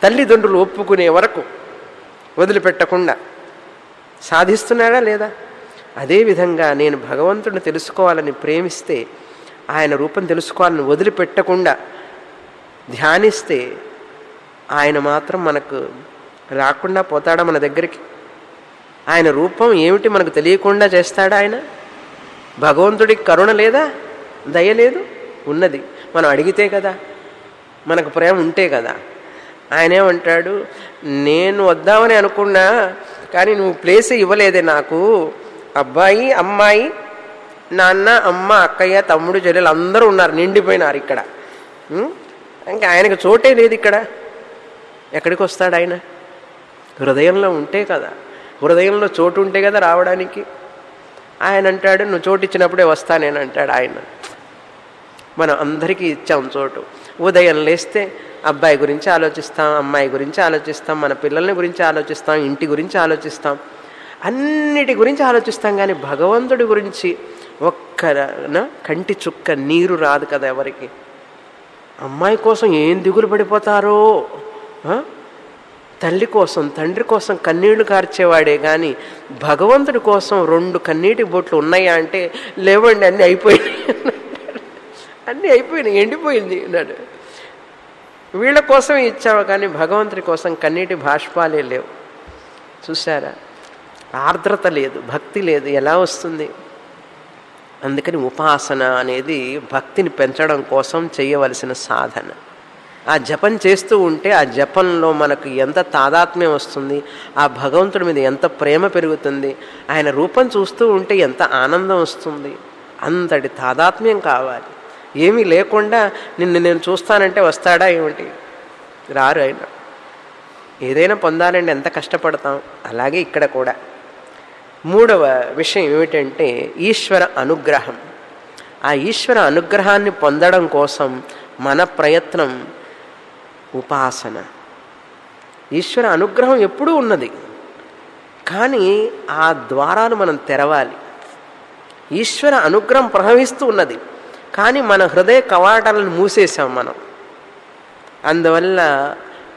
తల్లిదండ్రులు ఒప్పుకునే వరకు వదిలిపెట్టకుండా సాధిస్తున్నాడా లేదా. అదేవిధంగా నేను భగవంతుడిని తెలుసుకోవాలని ప్రేమిస్తే, ఆయన రూపం తెలుసుకోవాలని వదిలిపెట్టకుండా ధ్యానిస్తే ఆయన మాత్రం మనకు రాకుండా పోతాడా మన దగ్గరికి. ఆయన రూపం ఏమిటి మనకు తెలియకుండా చేస్తాడా ఆయన. భగవంతుడికి కరుణ లేదా, దయ లేదు, ఉన్నది. మనం అడిగితే కదా, మనకు ప్రేమ ఉంటే కదా. ఆయన ఏమంటాడు, నేను వద్దామని అనుకున్నా కానీ నువ్వు ప్లేస్ ఇవ్వలేదే నాకు. అబ్బాయి అమ్మాయి నాన్న అమ్మ అక్కయ్య తమ్ముడు చెల్లెలు అందరూ ఉన్నారు, నిండిపోయినారు ఇక్కడ. ఇంకా ఆయనకు చోటే లేదు ఇక్కడ. ఎక్కడికి వస్తాడు ఆయన? హృదయంలో ఉంటే కదా, హృదయంలో చోటు ఉంటే కదా రావడానికి. ఆయన అంటాడు నువ్వు చోటు ఇచ్చినప్పుడే వస్తానేని అంటాడు ఆయన. మనం అందరికీ ఇచ్చాం చోటు. ఉదయం లేస్తే అబ్బాయి గురించి ఆలోచిస్తాం, అమ్మాయి గురించి ఆలోచిస్తాం, మన పిల్లల్ని గురించి ఆలోచిస్తాం, ఇంటి గురించి ఆలోచిస్తాం, అన్నిటి గురించి ఆలోచిస్తాం. కానీ భగవంతుడి గురించి ఒక్క కంటి చుక్క నీరు రాదు కదా ఎవరికి. అమ్మాయి కోసం ఏం దిగులు పడిపోతారో, తల్లి కోసం తండ్రి కోసం కన్నీళ్లు కార్చేవాడే కానీ భగవంతుడి కోసం 2 కన్నీటి బొట్లు ఉన్నాయా అంటే లేవండి, అన్నీ అయిపోయినాయి, అన్నీ అయిపోయినాయి, ఎండిపోయింది అన్నాడు. వీళ్ళ కోసం ఇచ్చావు కానీ భగవంతుడి కోసం కన్నీటి బాష్పాలే లేవు. చూసారా? ఆర్ద్రత లేదు, భక్తి లేదు, ఎలా వస్తుంది? అందుకని ఉపాసన అనేది భక్తిని పెంచడం కోసం చేయవలసిన సాధన. ఆ జపం చేస్తూ ఉంటే ఆ జపంలో మనకు ఎంత తాదాత్మ్యం వస్తుంది, ఆ భగవంతుడి మీద ఎంత ప్రేమ పెరుగుతుంది, ఆయన రూపం చూస్తూ ఉంటే ఎంత ఆనందం వస్తుంది. అంతటి తాదాత్మ్యం కావాలి. ఏమీ లేకుండా నిన్ను నేను చూస్తానంటే వస్తాడా ఏమిటి? రారు ఆయన. ఏదైనా పొందాలంటే ఎంత కష్టపడతాం. అలాగే ఇక్కడ కూడా మూడవ విషయం ఏమిటంటే ఈశ్వర అనుగ్రహం. ఆ ఈశ్వర అనుగ్రహాన్ని పొందడం కోసం మన ప్రయత్నం ఉపాసన. ఈశ్వర అనుగ్రహం ఎప్పుడూ ఉన్నది, కానీ ఆ ద్వారాలు మనం తెరవాలి. ఈశ్వర అనుగ్రహం ప్రవహిస్తూ ఉన్నది, కానీ మన హృదయ కవాటాలను మూసేసాం మనం. అందువల్ల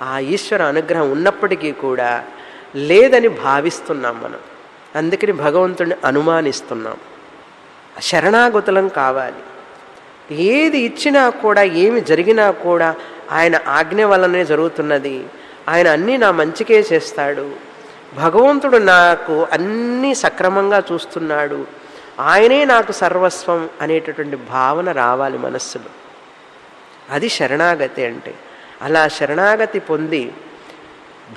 ఆ ఈశ్వర అనుగ్రహం ఉన్నప్పటికీ కూడా లేదని భావిస్తున్నాం మనం. అందుకని భగవంతుడిని అనుమానిస్తున్నాం. శరణాగతులం కావాలి. ఏది ఇచ్చినా కూడా, ఏమి జరిగినా కూడా ఆయన ఆజ్ఞ వల్లనే జరుగుతున్నది, ఆయన అన్నీ నా మంచికే చేస్తాడు, భగవంతుడు నాకు అన్నీ సక్రమంగా చూస్తున్నాడు, ఆయనే నాకు సర్వస్వం అనేటటువంటి భావన రావాలి మనస్సులో. అది శరణాగతి అంటే. అలా శరణాగతి పొంది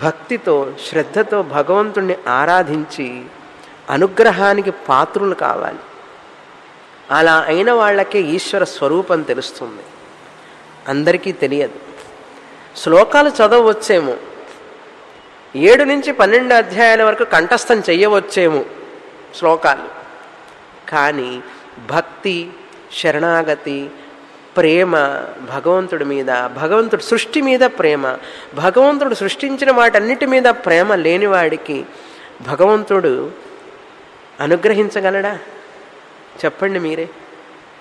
భక్తితో శ్రద్ధతో భగవంతుణ్ణి ఆరాధించి అనుగ్రహానికి పాత్రులు కావాలి. అలా అయిన వాళ్ళకే ఈశ్వర స్వరూపం తెలుస్తుంది. అందరికీ తెలియదు. శ్లోకాలు చదవచ్చేమో, 7 నుంచి 12 అధ్యాయాల వరకు కంఠస్థం చెయ్యవచ్చేమో శ్లోకాలు, కానీ భక్తి, శరణాగతి, ప్రేమ భగవంతుడి మీద, భగవంతుడు సృష్టి మీద ప్రేమ, భగవంతుడు సృష్టించిన వాటన్నిటి మీద ప్రేమ లేనివాడికి భగవంతుడు అనుగ్రహించగలడా? చెప్పండి మీరే.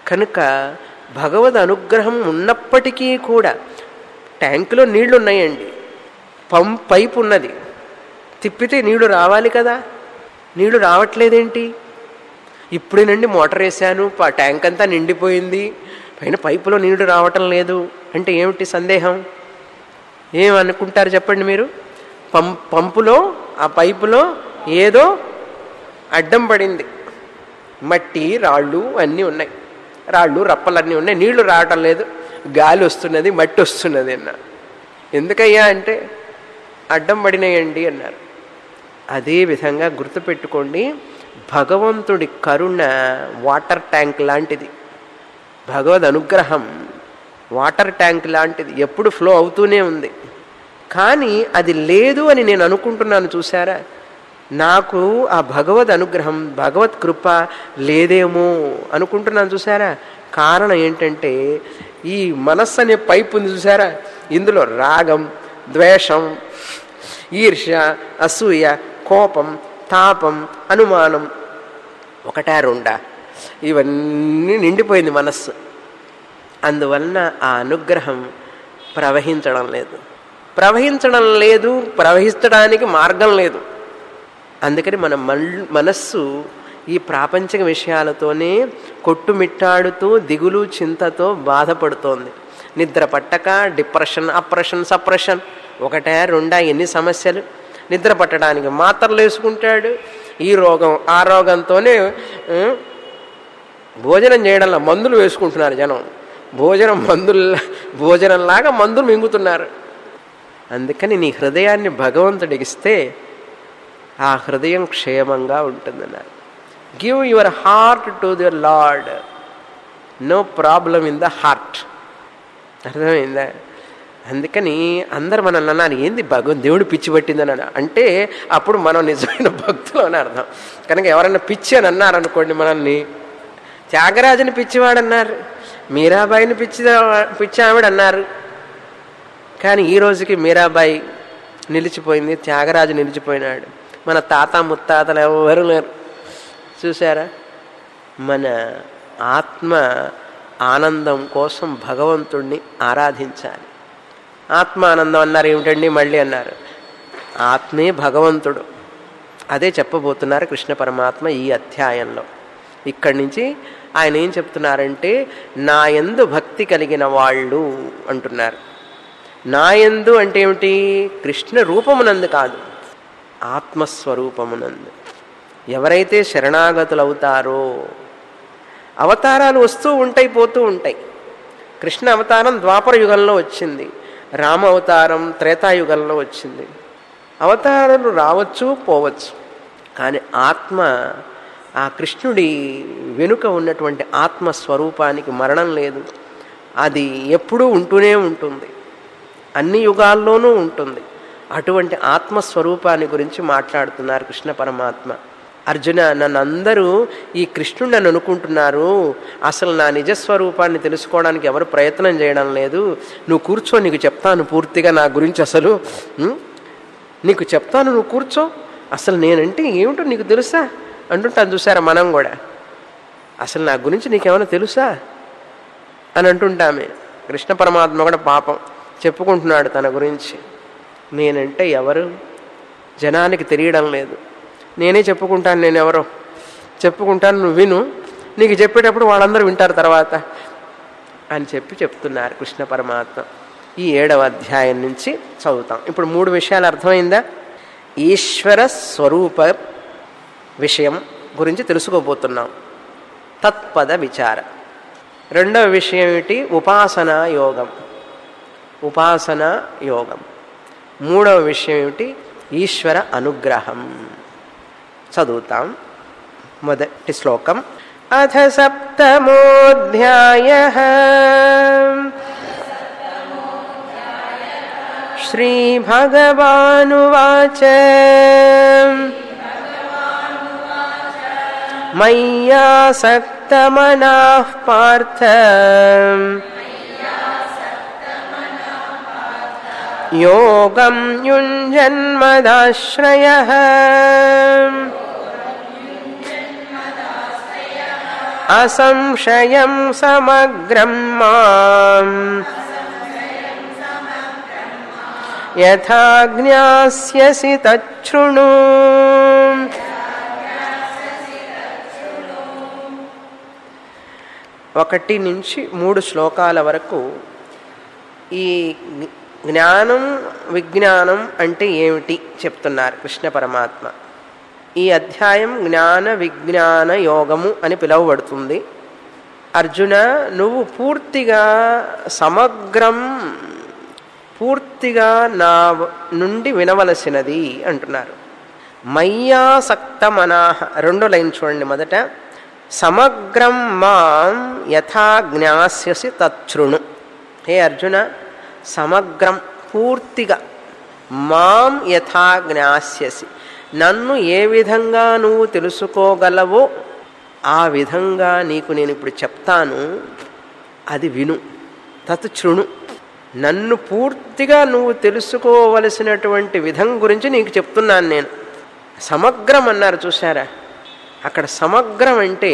కనుక భగవద్ అనుగ్రహం ఉన్నప్పటికీ కూడా, ట్యాంకులో నీళ్లు ఉన్నాయండి, పైపు ఉన్నది, తిప్పితే నీళ్లు రావాలి కదా, నీళ్లు రావట్లేదేంటి? ఇప్పుడేనండి మోటార్ వేసాను, ట్యాంక్ అంతా నిండిపోయింది, పైన పైపులో నీళ్లు రావటం లేదు అంటే ఏమిటి సందేహం? ఏమనుకుంటారు చెప్పండి మీరు? పంపులో, ఆ పైపులో ఏదో అడ్డం పడింది, మట్టి రాళ్ళు అన్నీ ఉన్నాయి, రాళ్ళు రప్పలన్నీ ఉన్నాయి, నీళ్లు రావటం లేదు, గాలి వస్తున్నది, మట్టి వస్తున్నది అన్నారు. ఎందుకయ్యా అంటే అడ్డం పడినాయండి అన్నారు. అదేవిధంగా గుర్తుపెట్టుకోండి, భగవంతుడి కరుణ వాటర్ ట్యాంక్ లాంటిది, భగవద్ అనుగ్రహం వాటర్ ట్యాంక్ లాంటిది, ఎప్పుడు ఫ్లో అవుతూనే ఉంది. కానీ అది లేదు అని నేను అనుకుంటున్నాను చూసారా, నాకు ఆ భగవద్ అనుగ్రహం, భగవత్ కృప లేదేమో అనుకుంటున్నాను చూసారా. కారణం ఏంటంటే ఈ మనస్సు అనే పైపు ఉంది చూసారా, ఇందులో రాగం, ద్వేషం, ఈర్ష్య, అసూయ, కోపం, తాపం, అనుమానం, ఒకటా రెండా, ఇవన్నీ నిండిపోయింది మనస్సు. అందువలన ఆ అనుగ్రహం ప్రవహించడం లేదు, ప్రవహించడానికి మార్గం లేదు. అందుకని మన మనస్సు ఈ ప్రాపంచిక విషయాలతోనే కొట్టుమిట్టాడుతూ దిగులు చింతతో బాధపడుతోంది. నిద్ర పట్టక డిప్రెషన్, అప్రెషన్, సప్రెషన్, ఒకటా రెండా ఎన్ని సమస్యలు. నిద్ర పట్టడానికి మాత్రలు వేసుకుంటాడు, ఈ రోగం ఆ రోగంతోనే భోజనం చేయడంలో మందులు వేసుకుంటున్నారు జనం, భోజనంలాగా మందులు మింగుతున్నారు. అందుకని నీ హృదయాన్ని భగవంతుడికి ఇస్తే ఆ హృదయం క్షేమంగా ఉంటుందన్నారు. Give your heart to the Lord, no problem in the heart. అర్థమైందా? అందుకని అందరు మనల్ని అన్నారు, ఏంది దేవుడు పిచ్చి పట్టిందని అంటే అప్పుడు మనం నిజమైన భక్తులు అని అర్థం. కనుక ఎవరైనా పిచ్చి అని అన్నారనుకోండి మనల్ని, త్యాగరాజుని పిచ్చివాడన్నారు, మీరాబాయిని పిచ్చి ఆవిడ అన్నారు. కానీ ఈ రోజుకి మీరాబాయి నిలిచిపోయింది, త్యాగరాజు నిలిచిపోయినాడు, మన తాత ముత్తాతలు ఎవరు లేరు. చూసారా? మన ఆత్మ ఆనందం కోసం భగవంతుణ్ణి ఆరాధించాలి. ఆత్మానందం అన్నారు ఏమిటండి మళ్ళీ అన్నారు, ఆత్మే భగవంతుడు. అదే చెప్పబోతున్నారు కృష్ణ పరమాత్మ ఈ అధ్యాయంలో. ఇక్కడి నుంచి ఆయన ఏం చెప్తున్నారంటే, నా యందు భక్తి కలిగిన వాళ్ళు అంటున్నారు. నా యందు అంటే ఏమిటి? కృష్ణ రూపమునందు కాదు, ఆత్మస్వరూపమునందు. ఎవరైతే శరణాగతులవుతారో, అవతారాలు వస్తూ ఉంటాయి, పోతూ ఉంటాయి. కృష్ణ అవతారం ద్వాపర యుగంలో వచ్చింది, రామ అవతారం త్రేతాయుగంలో వచ్చింది. అవతారాలు రావచ్చు, పోవచ్చు. కానీ ఆత్మ, ఆ కృష్ణుడి వెనుక ఉన్నటువంటి ఆత్మస్వరూపానికి మరణం లేదు. అది ఎప్పుడూ ఉంటూనే ఉంటుంది, అన్ని యుగాల్లోనూ ఉంటుంది. అటువంటి ఆత్మస్వరూపాన్ని గురించి మాట్లాడుతున్నారు కృష్ణ పరమాత్మ. అర్జున, నన్ను అందరూ ఈ కృష్ణుడు నన్ను అనుకుంటున్నారు, అసలు నా నిజస్వరూపాన్ని తెలుసుకోవడానికి ఎవరు ప్రయత్నం చేయడం లేదు. నువ్వు కూర్చో, నీకు చెప్తాను పూర్తిగా నా గురించి. అసలు నీకు చెప్తాను, నువ్వు కూర్చో. అసలు నేనంటే ఏమిటో నీకు తెలుసా అంటుంటాను. చూసారా మనం కూడా, అసలు నా గురించి నీకేమైనా తెలుసా అని అంటుంటామే. కృష్ణ పరమాత్మ కూడా పాపం చెప్పుకుంటున్నాడు తన గురించి. నేనంటే ఎవరు జనానికి తెలియడం లేదు, నేనే చెప్పుకుంటాను, నేను ఎవరో చెప్పుకుంటాను, నువ్వు విను, నీకు చెప్పేటప్పుడు వాళ్ళందరూ వింటారు తర్వాత అని చెప్తున్నారు కృష్ణ పరమాత్మ. ఈ 7వ అధ్యాయం నుంచి చదువుతాం. ఇప్పుడు 3 విషయాలు అర్థమైందా? ఈశ్వర స్వరూప విషయం గురించి తెలుసుకోబోతున్నాం, తత్పద విచార. 2వ విషయం ఏమిటి? ఉపాసనా యోగం, ఉపాసనా యోగం. 3వ విషయం ఏమిటి? ఈశ్వర అనుగ్రహం. చదువుతాం. మొదటి శ్లోకం. అథ సప్తమోऽధ్యాయః. శ్రీభగవానువాచ. మయ్యాసక్తమనాః పార్థ యోగం యుంజన్మదాశ్రయః. అసంశయం సమగ్రం మాం యథా జ్ఞాస్యసి తచ్ఛృణు. ఒకటి నుంచి 3 శ్లోకాల వరకు ఈ జ్ఞానం విజ్ఞానం అంటే ఏమిటి చెప్తున్నారు కృష్ణ పరమాత్మ. ఈ అధ్యాయం జ్ఞాన విజ్ఞాన యోగము అని పిలువబడుతుంది. అర్జున, నువ్వు పూర్తిగా సమగ్రం, పూర్తిగా నా నుండి వినవలసినది అంటున్నారు. మయ్యాసక్తమనాః 2వ లైన్ చూడండి. మొదట సమగ్రం మాం యథా జ్ఞాస్యసి తచ్ఛృణు. హే అర్జున, సమగ్రం పూర్తిగా, మాం యథా జ్ఞాస్యసి నన్ను ఏ విధంగా నువ్వు తెలుసుకోగలవో ఆ విధంగా నీకు నేను ఇప్పుడు చెప్తాను, అది విను. తచ్ఛృణు, నన్ను పూర్తిగా నువ్వు తెలుసుకోవలసినటువంటి విధం గురించి నీకు చెప్తున్నాను నేను. సమగ్రం అన్నారు చూసారా, అక్కడ సమగ్రం అంటే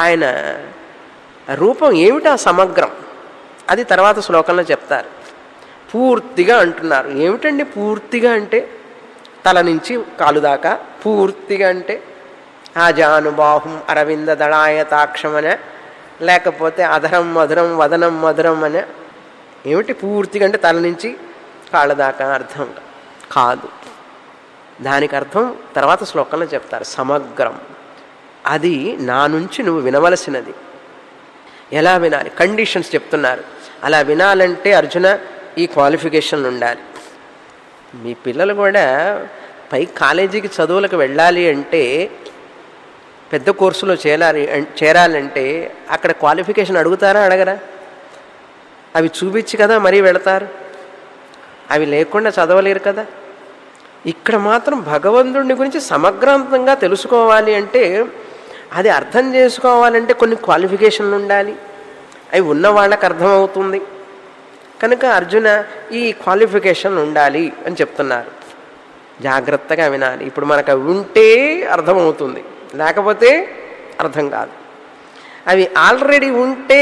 ఆయన రూపం ఏమిటా సమగ్రం, అది తర్వాత శ్లోకంలో చెప్తారు. పూర్తిగా అంటున్నారు. ఏమిటండి పూర్తిగా అంటే? తల నుంచి కాలు దాకా పూర్తిగా అంటే ఆజానుబాహుం అరవింద దళాయతాక్షం అనే, లేకపోతే అధరం మధురం వదనం మధురం అనే. ఏమిటి పూర్తిగా అంటే? తల నుంచి కాళ్ళ దాకా అర్థం కాదు. దానికి అర్థం తర్వాత శ్లోకంలో చెప్తారు. సమగ్రం, అది నా నుంచి నువ్వు వినవలసినది. ఎలా వినాలి? కండిషన్స్ చెప్తున్నారు. అలా వినాలంటే అర్జున ఈ క్వాలిఫికేషన్లు ఉండాలి. మీ పిల్లలు కూడా పై కాలేజీకి చదువులకు వెళ్ళాలి అంటే, పెద్ద కోర్సులో చేరాలంటే అక్కడ క్వాలిఫికేషన్ అడుగుతారా అడగరా? అవి చూపించి కదా మరీ వెళతారు. అవి లేకుండా చదవలేరు కదా. ఇక్కడ మాత్రం భగవంతుడిని గురించి సమగ్రంతంగా తెలుసుకోవాలి అంటే, అది అర్థం చేసుకోవాలంటే కొన్ని క్వాలిఫికేషన్లు ఉండాలి. అవి ఉన్న వాళ్ళకి అర్థమవుతుంది. కనుక అర్జున ఈ క్వాలిఫికేషన్ ఉండాలి అని చెప్తున్నారు. జాగ్రత్తగా వినాలి. ఇప్పుడు మనకు అవి ఉంటే అర్థమవుతుంది, లేకపోతే అర్థం కాదు. అవి ఆల్రెడీ ఉంటే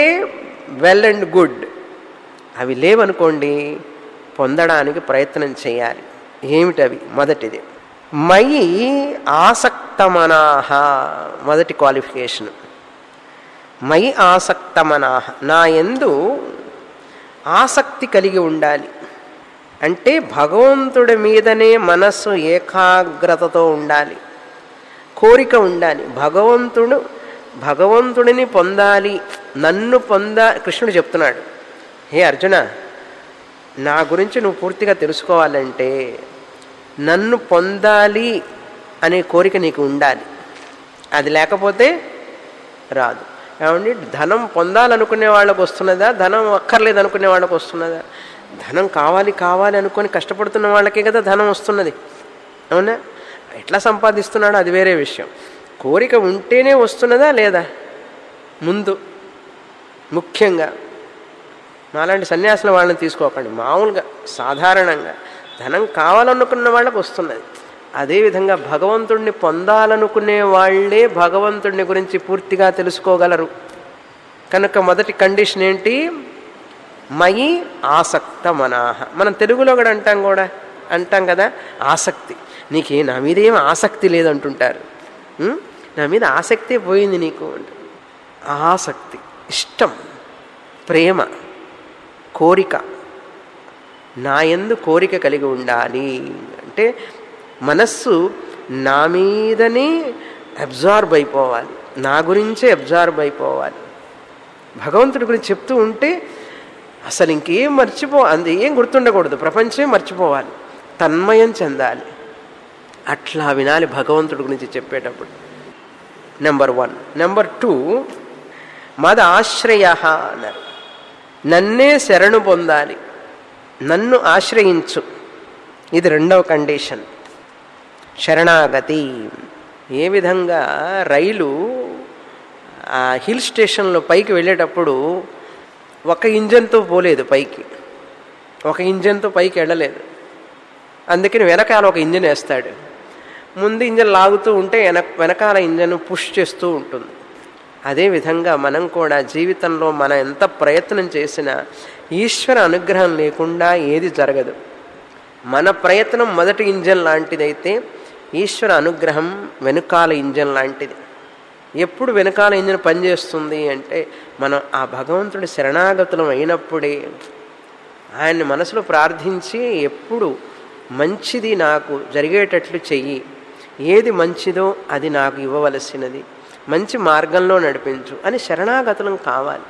వెల్ అండ్ గుడ్, అవి లేవనుకోండి పొందడానికి ప్రయత్నం చేయాలి. ఏమిటవి? మొదటిది మయి ఆసక్తమనాహ. మొదటి క్వాలిఫికేషన్ మయి ఆసక్తమనాహ, నా యందు ఆసక్తి కలిగి ఉండాలి. అంటే భగవంతుడి మీదనే మనస్సు ఏకాగ్రతతో ఉండాలి. కోరిక ఉండాలి. భగవంతుడిని పొందాలి, నన్ను కృష్ణుడు చెప్తున్నాడు, హే అర్జున, నా గురించి నువ్వు పూర్తిగా తెలుసుకోవాలంటే నన్ను పొందాలి అనే కోరిక నీకు ఉండాలి. అది లేకపోతే రాదు. ఏమండి, ధనం పొందాలనుకునే వాళ్ళకు వస్తున్నదా, ధనం అక్కర్లేదు అనుకునే వాళ్ళకు వస్తున్నదా? ధనం కావాలి అనుకొని కష్టపడుతున్న వాళ్ళకే కదా ధనం వస్తున్నది. అవునా? ఎట్లా సంపాదిస్తున్నాడో అది వేరే విషయం. కోరిక ఉంటేనే వస్తున్నదా లేదా? ముందు ముఖ్యంగా మాలాంటి సన్యాసుల వాళ్ళని తీసుకోకండి, మామూలుగా సాధారణంగా ధనం కావాలనుకున్న వాళ్ళకు వస్తున్నది. అదేవిధంగా భగవంతుడిని పొందాలనుకునే వాళ్ళే భగవంతుడిని గురించి పూర్తిగా తెలుసుకోగలరు. కనుక మొదటి కండిషన్ ఏంటి? మయి ఆసక్త మనాహ. మనం తెలుగులో కూడా అంటాం కదా, ఆసక్తి. నీకే నా మీద ఏం ఆసక్తి లేదంటుంటారు. నా మీద ఆసక్తే పోయింది నీకు అంటే. ఆసక్తి, ఇష్టం, ప్రేమ, కోరిక, నా యందు కోరిక కలిగి ఉండాలి అంటే మనస్సు నా మీదనే అబ్జార్బ్ అయిపోవాలి, నా గురించే అబ్జార్బ్ అయిపోవాలి. భగవంతుడి గురించి చెప్తూ ఉంటే అసలు ఇంకేం ఏం గుర్తుండకూడదు, ప్రపంచమే మర్చిపోవాలి, తన్మయం చెందాలి. అట్లా వినాలి భగవంతుడి గురించి చెప్పేటప్పుడు. నెంబర్ 1. నెంబర్ 2, మద ఆశ్రయ అన్నారు. నన్నే శరణు పొందాలి, నన్ను ఆశ్రయించు. ఇది రెండవ కండిషన్, శరణాగతి. ఏ విధంగా రైలు హిల్ స్టేషన్లో పైకి వెళ్ళేటప్పుడు ఒక ఇంజన్తో పోలేదు, ఒక ఇంజన్తో పైకి వెళ్ళలేదు. అందుకని వెనకాల ఒక ఇంజన్ వేస్తాడు, ముందు ఇంజన్ లాగుతూ ఉంటే వెనకాల ఇంజన్ పుష్ చేస్తూ ఉంటుంది. అదేవిధంగా మనం కూడా జీవితంలో మనం ఎంత ప్రయత్నం చేసినా ఈశ్వర అనుగ్రహం లేకుండా ఏది జరగదు. మన ప్రయత్నం మొదటి ఇంజన్ లాంటిదైతే ఈశ్వర అనుగ్రహం వెనుకాల ఇంజన్ లాంటిది. ఎప్పుడు వెనకాల ఇంజన్ పనిచేస్తుంది అంటే మనం ఆ భగవంతుడి శరణాగతులం అయినప్పుడే. ఆయన్ని మనసులో ప్రార్థించి ఎప్పుడు మంచిది నాకు జరిగేటట్లు చెయ్యి, ఏది మంచిదో అది నాకు ఇవ్వవలసినది, మంచి మార్గంలో నడిపించు అని శరణాగతులం కావాలి.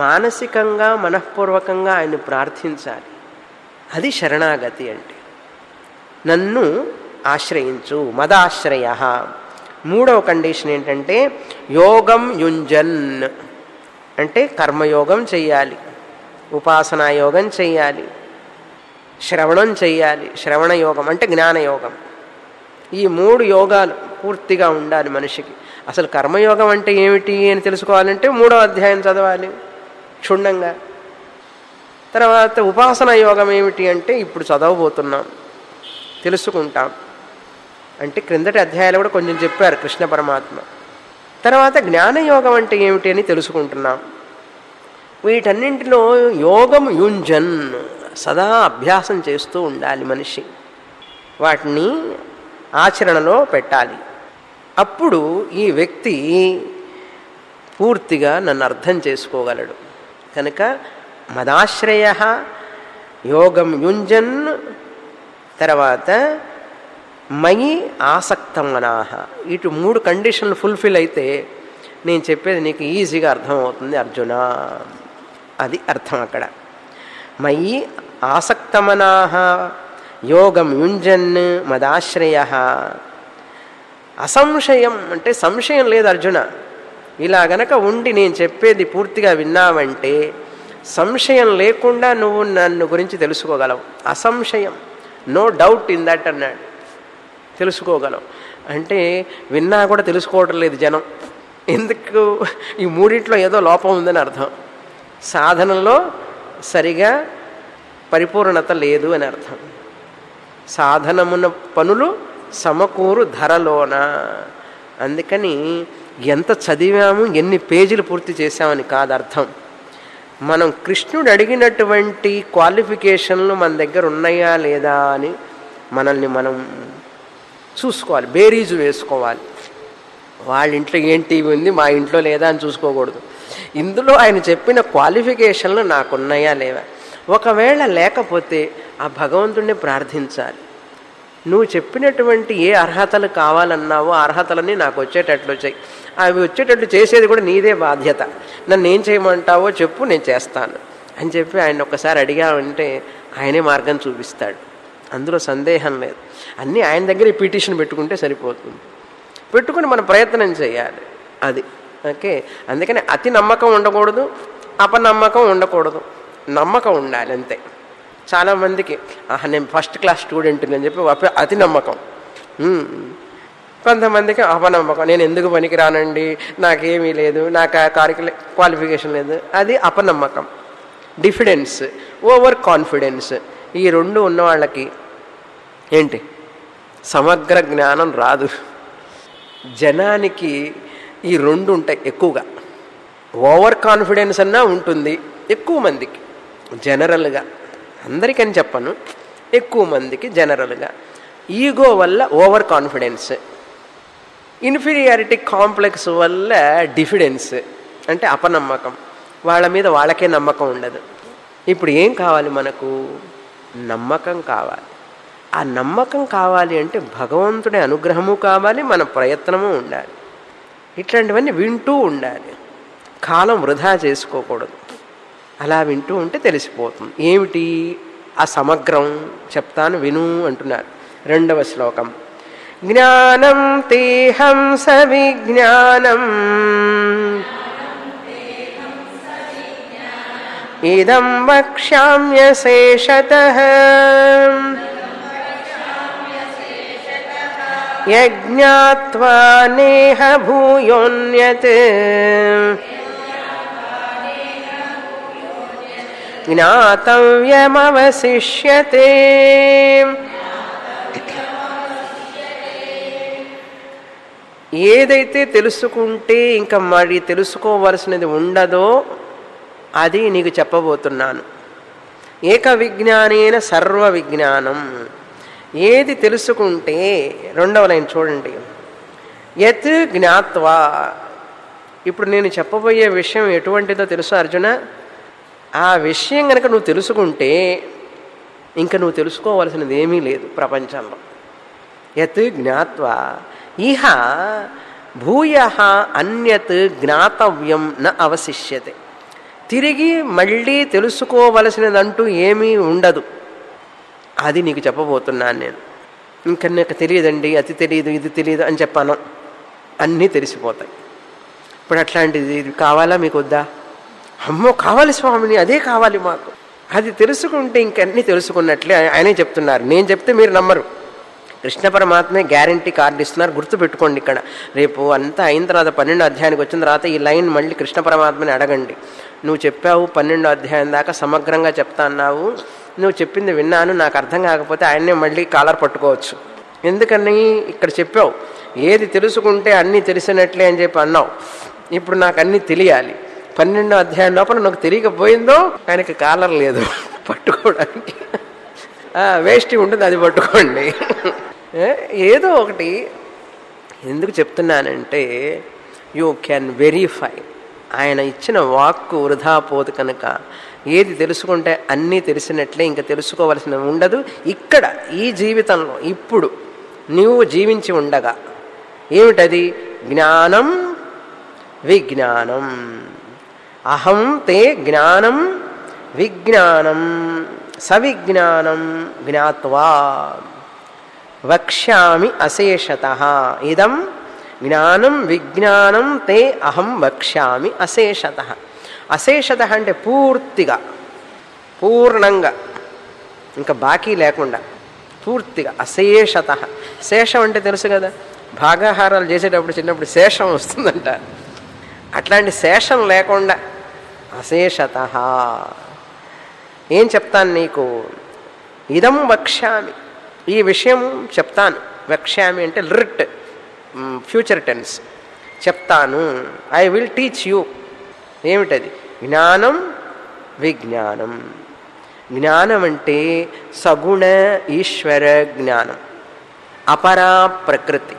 మానసికంగా మనఃపూర్వకంగా ఆయన్ని ప్రార్థించాలి. అది శరణాగతి అంటే. నన్ను ఆశ్రయించు, మదాశ్రయ. 3వ కండిషన్ ఏంటంటే యోగం యుంజన్ అంటే కర్మయోగం చెయ్యాలి, ఉపాసనా యోగం చెయ్యాలి, శ్రవణం చెయ్యాలి. శ్రవణ యోగం అంటే జ్ఞానయోగం. ఈ 3 యోగాలు పూర్తిగా ఉండాలి మనిషికి. అసలు కర్మయోగం అంటే ఏమిటి అని తెలుసుకోవాలంటే 3వ అధ్యాయం చదవాలి క్షుణ్ణంగా. తర్వాత ఉపాసనా యోగం ఏమిటి అంటే ఇప్పుడు చదవబోతున్నాం, తెలుసుకుంటాం. అంటే క్రిందటి అధ్యాయాలు కూడా కొంచెం చెప్పారు కృష్ణ పరమాత్మ. తర్వాత జ్ఞానయోగం అంటే ఏమిటి అని తెలుసుకుంటున్నాం. వీటన్నింటిలో యోగం యుంజన్, సదా అభ్యాసం చేస్తూ ఉండాలి మనిషి, వాటిని ఆచరణలో పెట్టాలి. అప్పుడు ఈ వ్యక్తి పూర్తిగా నన్ను అర్థం చేసుకోగలడు. కనుక మదాశ్రయ, యోగం యుంజన్, తర్వాత మయి ఆసక్తమనాహ. ఇటు 3 కండిషన్లు ఫుల్ఫిల్ అయితే నేను చెప్పేది నీకు ఈజీగా అర్థమవుతుంది అర్జున. అది అర్థం అక్కడ. మయి ఆసక్తమనాహ, యోగం యుంజన్, మదాశ్రయ. అసంశయం అంటే సంశయం లేదు అర్జున. ఇలా గనక ఉండి నేను చెప్పేది పూర్తిగా విన్నావంటే సంశయం లేకుండా నువ్వు నన్ను గురించి తెలుసుకోగలవు. అసంశయం, నో డౌట్ ఇన్ దట్ అన్నాడు. తెలుసుకోగలవు అంటే విన్నా కూడా తెలుసుకోవటం లేదు జనం. ఎందుకు? ఈ 3 ఏదో లోపం ఉందని అర్థం. సాధనలో సరిగా పరిపూర్ణత లేదు అని అర్థం. సాధనమున పనులు సమకూరు ధరలోన. అందుకని ఎంత చదివాము, ఎన్ని పేజీలు పూర్తి చేశామని కాదు అర్థం. మనం కృష్ణుడు అడిగినటువంటి క్వాలిఫికేషన్లు మన దగ్గర ఉన్నాయా లేదా అని మనల్ని మనం చూసుకోవాలి, బేరీజు వేసుకోవాలి. వాళ్ళ ఇంట్లో ఏం టీవీ ఉంది, మా ఇంట్లో లేదా అని చూసుకోకూడదు. ఇందులో ఆయన చెప్పిన క్వాలిఫికేషన్లు నాకున్నాయా లేవా. ఒకవేళ లేకపోతే ఆ భగవంతుడిని ప్రార్థించాలి. నువ్వు చెప్పినటువంటి ఏ అర్హతలు కావాలన్నావో ఆ అర్హతలన్నీ నాకు వచ్చేటట్లు చెయ్యి. అవి వచ్చేటట్లు చేసేది కూడా నీదే బాధ్యత. నన్ను ఏం చేయమంటావో చెప్పు, నేను చేస్తాను అని చెప్పి ఆయన ఒక్కసారి అడిగామంటే ఆయనే మార్గం చూపిస్తాడు. అందులో సందేహం లేదు. అన్నీ ఆయన దగ్గర పిటిషన్ పెట్టుకుంటే సరిపోతుంది. పెట్టుకుని మనం ప్రయత్నం చేయాలి. అది ఓకే. అందుకని అతి నమ్మకం ఉండకూడదు, అపనమ్మకం ఉండకూడదు. నమ్మకం ఉండాలి అంతే. చాలామందికి నేను ఫస్ట్ క్లాస్ స్టూడెంట్ని అని చెప్పి అతి నమ్మకం. కొంతమందికి అపనమ్మకం, నేను ఎందుకు పనికి రానండి, నాకేమీ లేదు, నాకు క్వాలిఫికేషన్ లేదు. అది అపనమ్మకం. డిఫిడెన్స్, ఓవర్ కాన్ఫిడెన్స్, ఈ రెండు ఉన్న వాళ్ళకి ఏంటి సమగ్ర జ్ఞానం రాదు. జనానికి ఈ రెండు ఉంటాయి ఎక్కువగా. ఓవర్ కాన్ఫిడెన్స్ అన్నా ఉంటుంది ఎక్కువ మందికి జనరల్గా, అందరికని చెప్పను, ఎక్కువ మందికి జనరల్గా. ఈగో వల్ల ఓవర్ కాన్ఫిడెన్స్, ఇన్ఫీరియారిటీ కాంప్లెక్స్ వల్ల డిఫిడెన్స్ అంటే అపనమ్మకం. వాళ్ళ మీద వాళ్ళకే నమ్మకం ఉండదు. ఇప్పుడు ఏం కావాలి మనకు? నమ్మకం కావాలి. ఆ నమ్మకం కావాలి అంటే భగవంతుడి అనుగ్రహము కావాలి, మన ప్రయత్నము ఉండాలి. ఇట్లాంటివన్నీ వింటూ ఉండాలి. కాలం వృధా చేసుకోకూడదు. అలా వింటూ ఉంటే తెలిసిపోతుంది. ఏమిటి ఆ సమగ్రం చెప్తాను విను అంటున్నారు. 2వ శ్లోకం. జ్ఞానం తేహం సవిజ్ఞానం ఇదం వక్ష్యామ్యశేషతః యజ్ఞాత్వా నేహ భూయోన్యత్ జ్ఞాతవ్యమవశిష్యతే. ఏదైతే తెలుసుకుంటే ఇంకా మరి తెలుసుకోవలసినది ఉండదో అది నీకు చెప్పబోతున్నాను. ఏక విజ్ఞానేన సర్వ విజ్ఞానం. ఏది తెలుసుకుంటే, 2వ లైన్ చూడండి. యత్ జ్ఞాత్వా. ఇప్పుడు నేను చెప్పబోయే విషయం ఎటువంటిదో తెలుసు అర్జున. ఆ విషయం కనుక నువ్వు తెలుసుకుంటే ఇంకా నువ్వు తెలుసుకోవాల్సినది ఏమీ లేదు ప్రపంచంలో. యత్ జ్ఞాత్వా ఇహ భూయః అన్యత్ జ్ఞాతవ్యం న అవశిష్యతే. తిరిగి మళ్ళీ తెలుసుకోవలసినదంటూ ఏమీ ఉండదు. అది నీకు చెప్పబోతున్నాను నేను. ఇంకా నాకు తెలియదండి, అది తెలియదు, ఇది తెలియదు అని చెప్పాను, అన్నీ తెలిసిపోతాయి. ఇప్పుడు అట్లాంటిది ఇది కావాలా మీకు వద్దా? అమ్మో కావాలి స్వామిని, అదే కావాలి మాకు. అది తెలుసుకుంటే ఇంకన్నీ తెలుసుకున్నట్లే ఆయనే చెప్తున్నారు. నేను చెప్తే మీరు నమ్మరు. కృష్ణ పరమాత్మే గ్యారంటీ కార్డు ఇస్తున్నారు. గుర్తుపెట్టుకోండి. ఇక్కడ రేపు అంతా అయిన తర్వాత 12వ అధ్యాయానికి వచ్చిన తర్వాత ఈ లైన్ మళ్ళీ కృష్ణ పరమాత్మని అడగండి. నువ్వు చెప్పావు 12వ అధ్యాయం దాకా సమగ్రంగా చెప్తా అన్నావు, నువ్వు చెప్పింది విన్నాను, నాకు అర్థం కాకపోతే ఆయన్నే మళ్ళీ కాలర్ పట్టుకోవచ్చు. ఎందుకని ఇక్కడ చెప్పావు ఏది తెలుసుకుంటే అన్నీ తెలిసినట్లే అని చెప్పి అన్నావు. ఇప్పుడు నాకు అన్నీ తెలియాలి. 12వ అధ్యాయం లోపల నాకు తెలియకపోయిందో ఆయనకి కాలర్ లేదు పట్టుకోవడానికి. వేస్ట్ ఉంటుంది, అది పట్టుకోండి. ఏదో ఒకటి. ఎందుకు చెప్తున్నానంటే యూ క్యాన్ వెరిఫై. ఆయన ఇచ్చిన వాక్కు వృధా పోదు కనుక ఏది తెలుసుకుంటే అన్నీ తెలిసినట్లే, ఇంకా తెలుసుకోవలసిన ఉండదు. ఇక్కడ ఈ జీవితంలో ఇప్పుడు నువ్వు జీవించి ఉండగా ఏమిటది? జ్ఞానం విజ్ఞానం. అహం తే జ్ఞానం విజ్ఞానం సవిజ్ఞానం జ్ఞాత్వా వక్ష్యామి అశేషతః. ఇదం జ్ఞానం విజ్ఞానం తే అహం వక్ష్యామి అశేషతః. అశేషతః అంటే పూర్తిగా, పూర్ణంగా, ఇంకా బాకీ లేకుండా పూర్తిగా. అశేషతః. శేషం అంటే తెలుసు కదా, భాగాహారాలు చేసేటప్పుడు చిన్నప్పుడు శేషం వస్తుందంట. అట్లాంటి శేషం లేకుండా అశేషతః. ఏం చెప్తాను నీకు? ఇదం వక్ష్యామి, ఈ విషయం చెప్తాను. వక్ష్యామి అంటే లిట్, ఫ్యూచర్ టెన్స్. చెప్తాను. I will teach you. ఏమిటది? జ్ఞానం విజ్ఞానం. జ్ఞానం అంటే సగుణ ఈశ్వర జ్ఞానం, అపరా ప్రకృతి,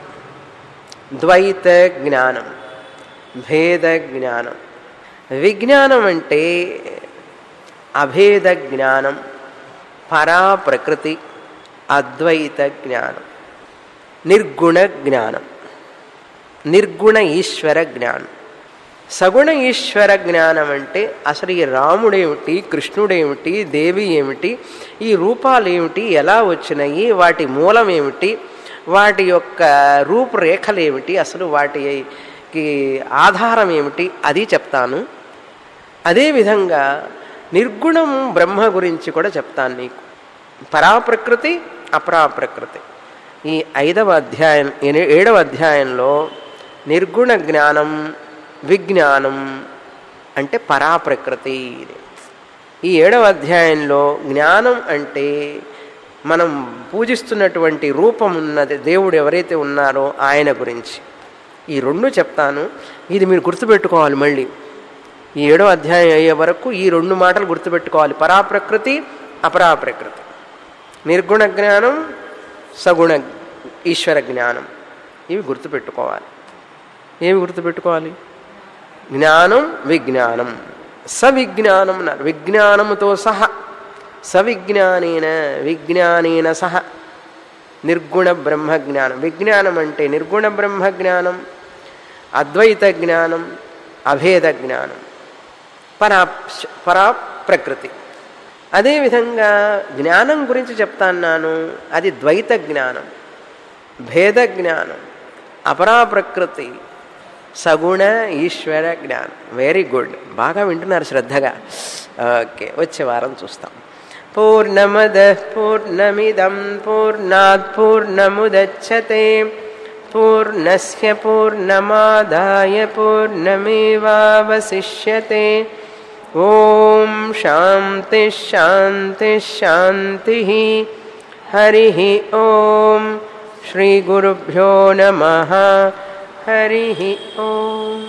ద్వైత జ్ఞానం, భేద జ్ఞానం. విజ్ఞానం అంటే అభేద జ్ఞానం, పరా ప్రకృతి, అద్వైత జ్ఞానం, నిర్గుణ జ్ఞానం, నిర్గుణ ఈశ్వర జ్ఞానం. సగుణ ఈశ్వర జ్ఞానం అంటే అసలు ఈ రాముడేమిటి, కృష్ణుడేమిటి, దేవి ఏమిటి, ఈ రూపాలు ఏమిటి, ఎలా వచ్చినాయి, వాటి మూలం ఏమిటి, వాటి యొక్క రూపురేఖలు ఏమిటి, అసలు వాటికి ఆధారం ఏమిటి, అది చెప్తాను. అదేవిధంగా నిర్గుణం బ్రహ్మ గురించి కూడా చెప్తాను నీకు. పరాప్రకృతి, అపరాప్రకృతి. ఈ 7వ అధ్యాయంలో నిర్గుణ జ్ఞానం, విజ్ఞానం అంటే పరాప్రకృతి. ఈ 7వ అధ్యాయంలో జ్ఞానం అంటే మనం పూజిస్తున్నటువంటి రూపం ఉన్నది, దేవుడు ఎవరైతే ఉన్నారో ఆయన గురించి. ఈ 2 చెప్తాను. ఇది మీరు గుర్తుపెట్టుకోవాలి. మళ్ళీ ఈ 7వ అధ్యాయం అయ్యే వరకు ఈ 2 మాటలు గుర్తుపెట్టుకోవాలి. పరాప్రకృతి, అపరాప్రకృతి, నిర్గుణ జ్ఞానం, సగుణ ఈశ్వర జ్ఞానం. ఇవి గుర్తుపెట్టుకోవాలి. ఏమి గుర్తుపెట్టుకోవాలి? జ్ఞానం, విజ్ఞానం, సవిజ్ఞానం అన్నారు. విజ్ఞానముతో సహా, సవిజ్ఞానేన, విజ్ఞానేన సహ నిర్గుణ బ్రహ్మ జ్ఞానం. విజ్ఞానం అంటే నిర్గుణ బ్రహ్మ జ్ఞానం, అద్వైత జ్ఞానం, అభేద జ్ఞానం, పరాప్రకృతి. అదేవిధంగా జ్ఞానం గురించి చెప్తాన్నాను. అది ద్వైత జ్ఞానం, భేద జ్ఞానం, అపరాప్రకృతి, సగుణ ఈశ్వర జ్ఞానం. వెరీ గుడ్, బాగా వింటున్నారు శ్రద్ధగా. ఓకే, వచ్చే వారం చూస్తాం. పూర్ణమదః పూర్ణమిదం పూర్ణాత్ పూర్ణముదచ్యతే పూర్ణస్య పూర్ణమాదాయ పూర్ణమేవావశిష్యతే. ఓం శాంతి శాంతి శాంతి. హరి ఓం. శ్రీ గురుభ్యో నమః. హరి ఓం.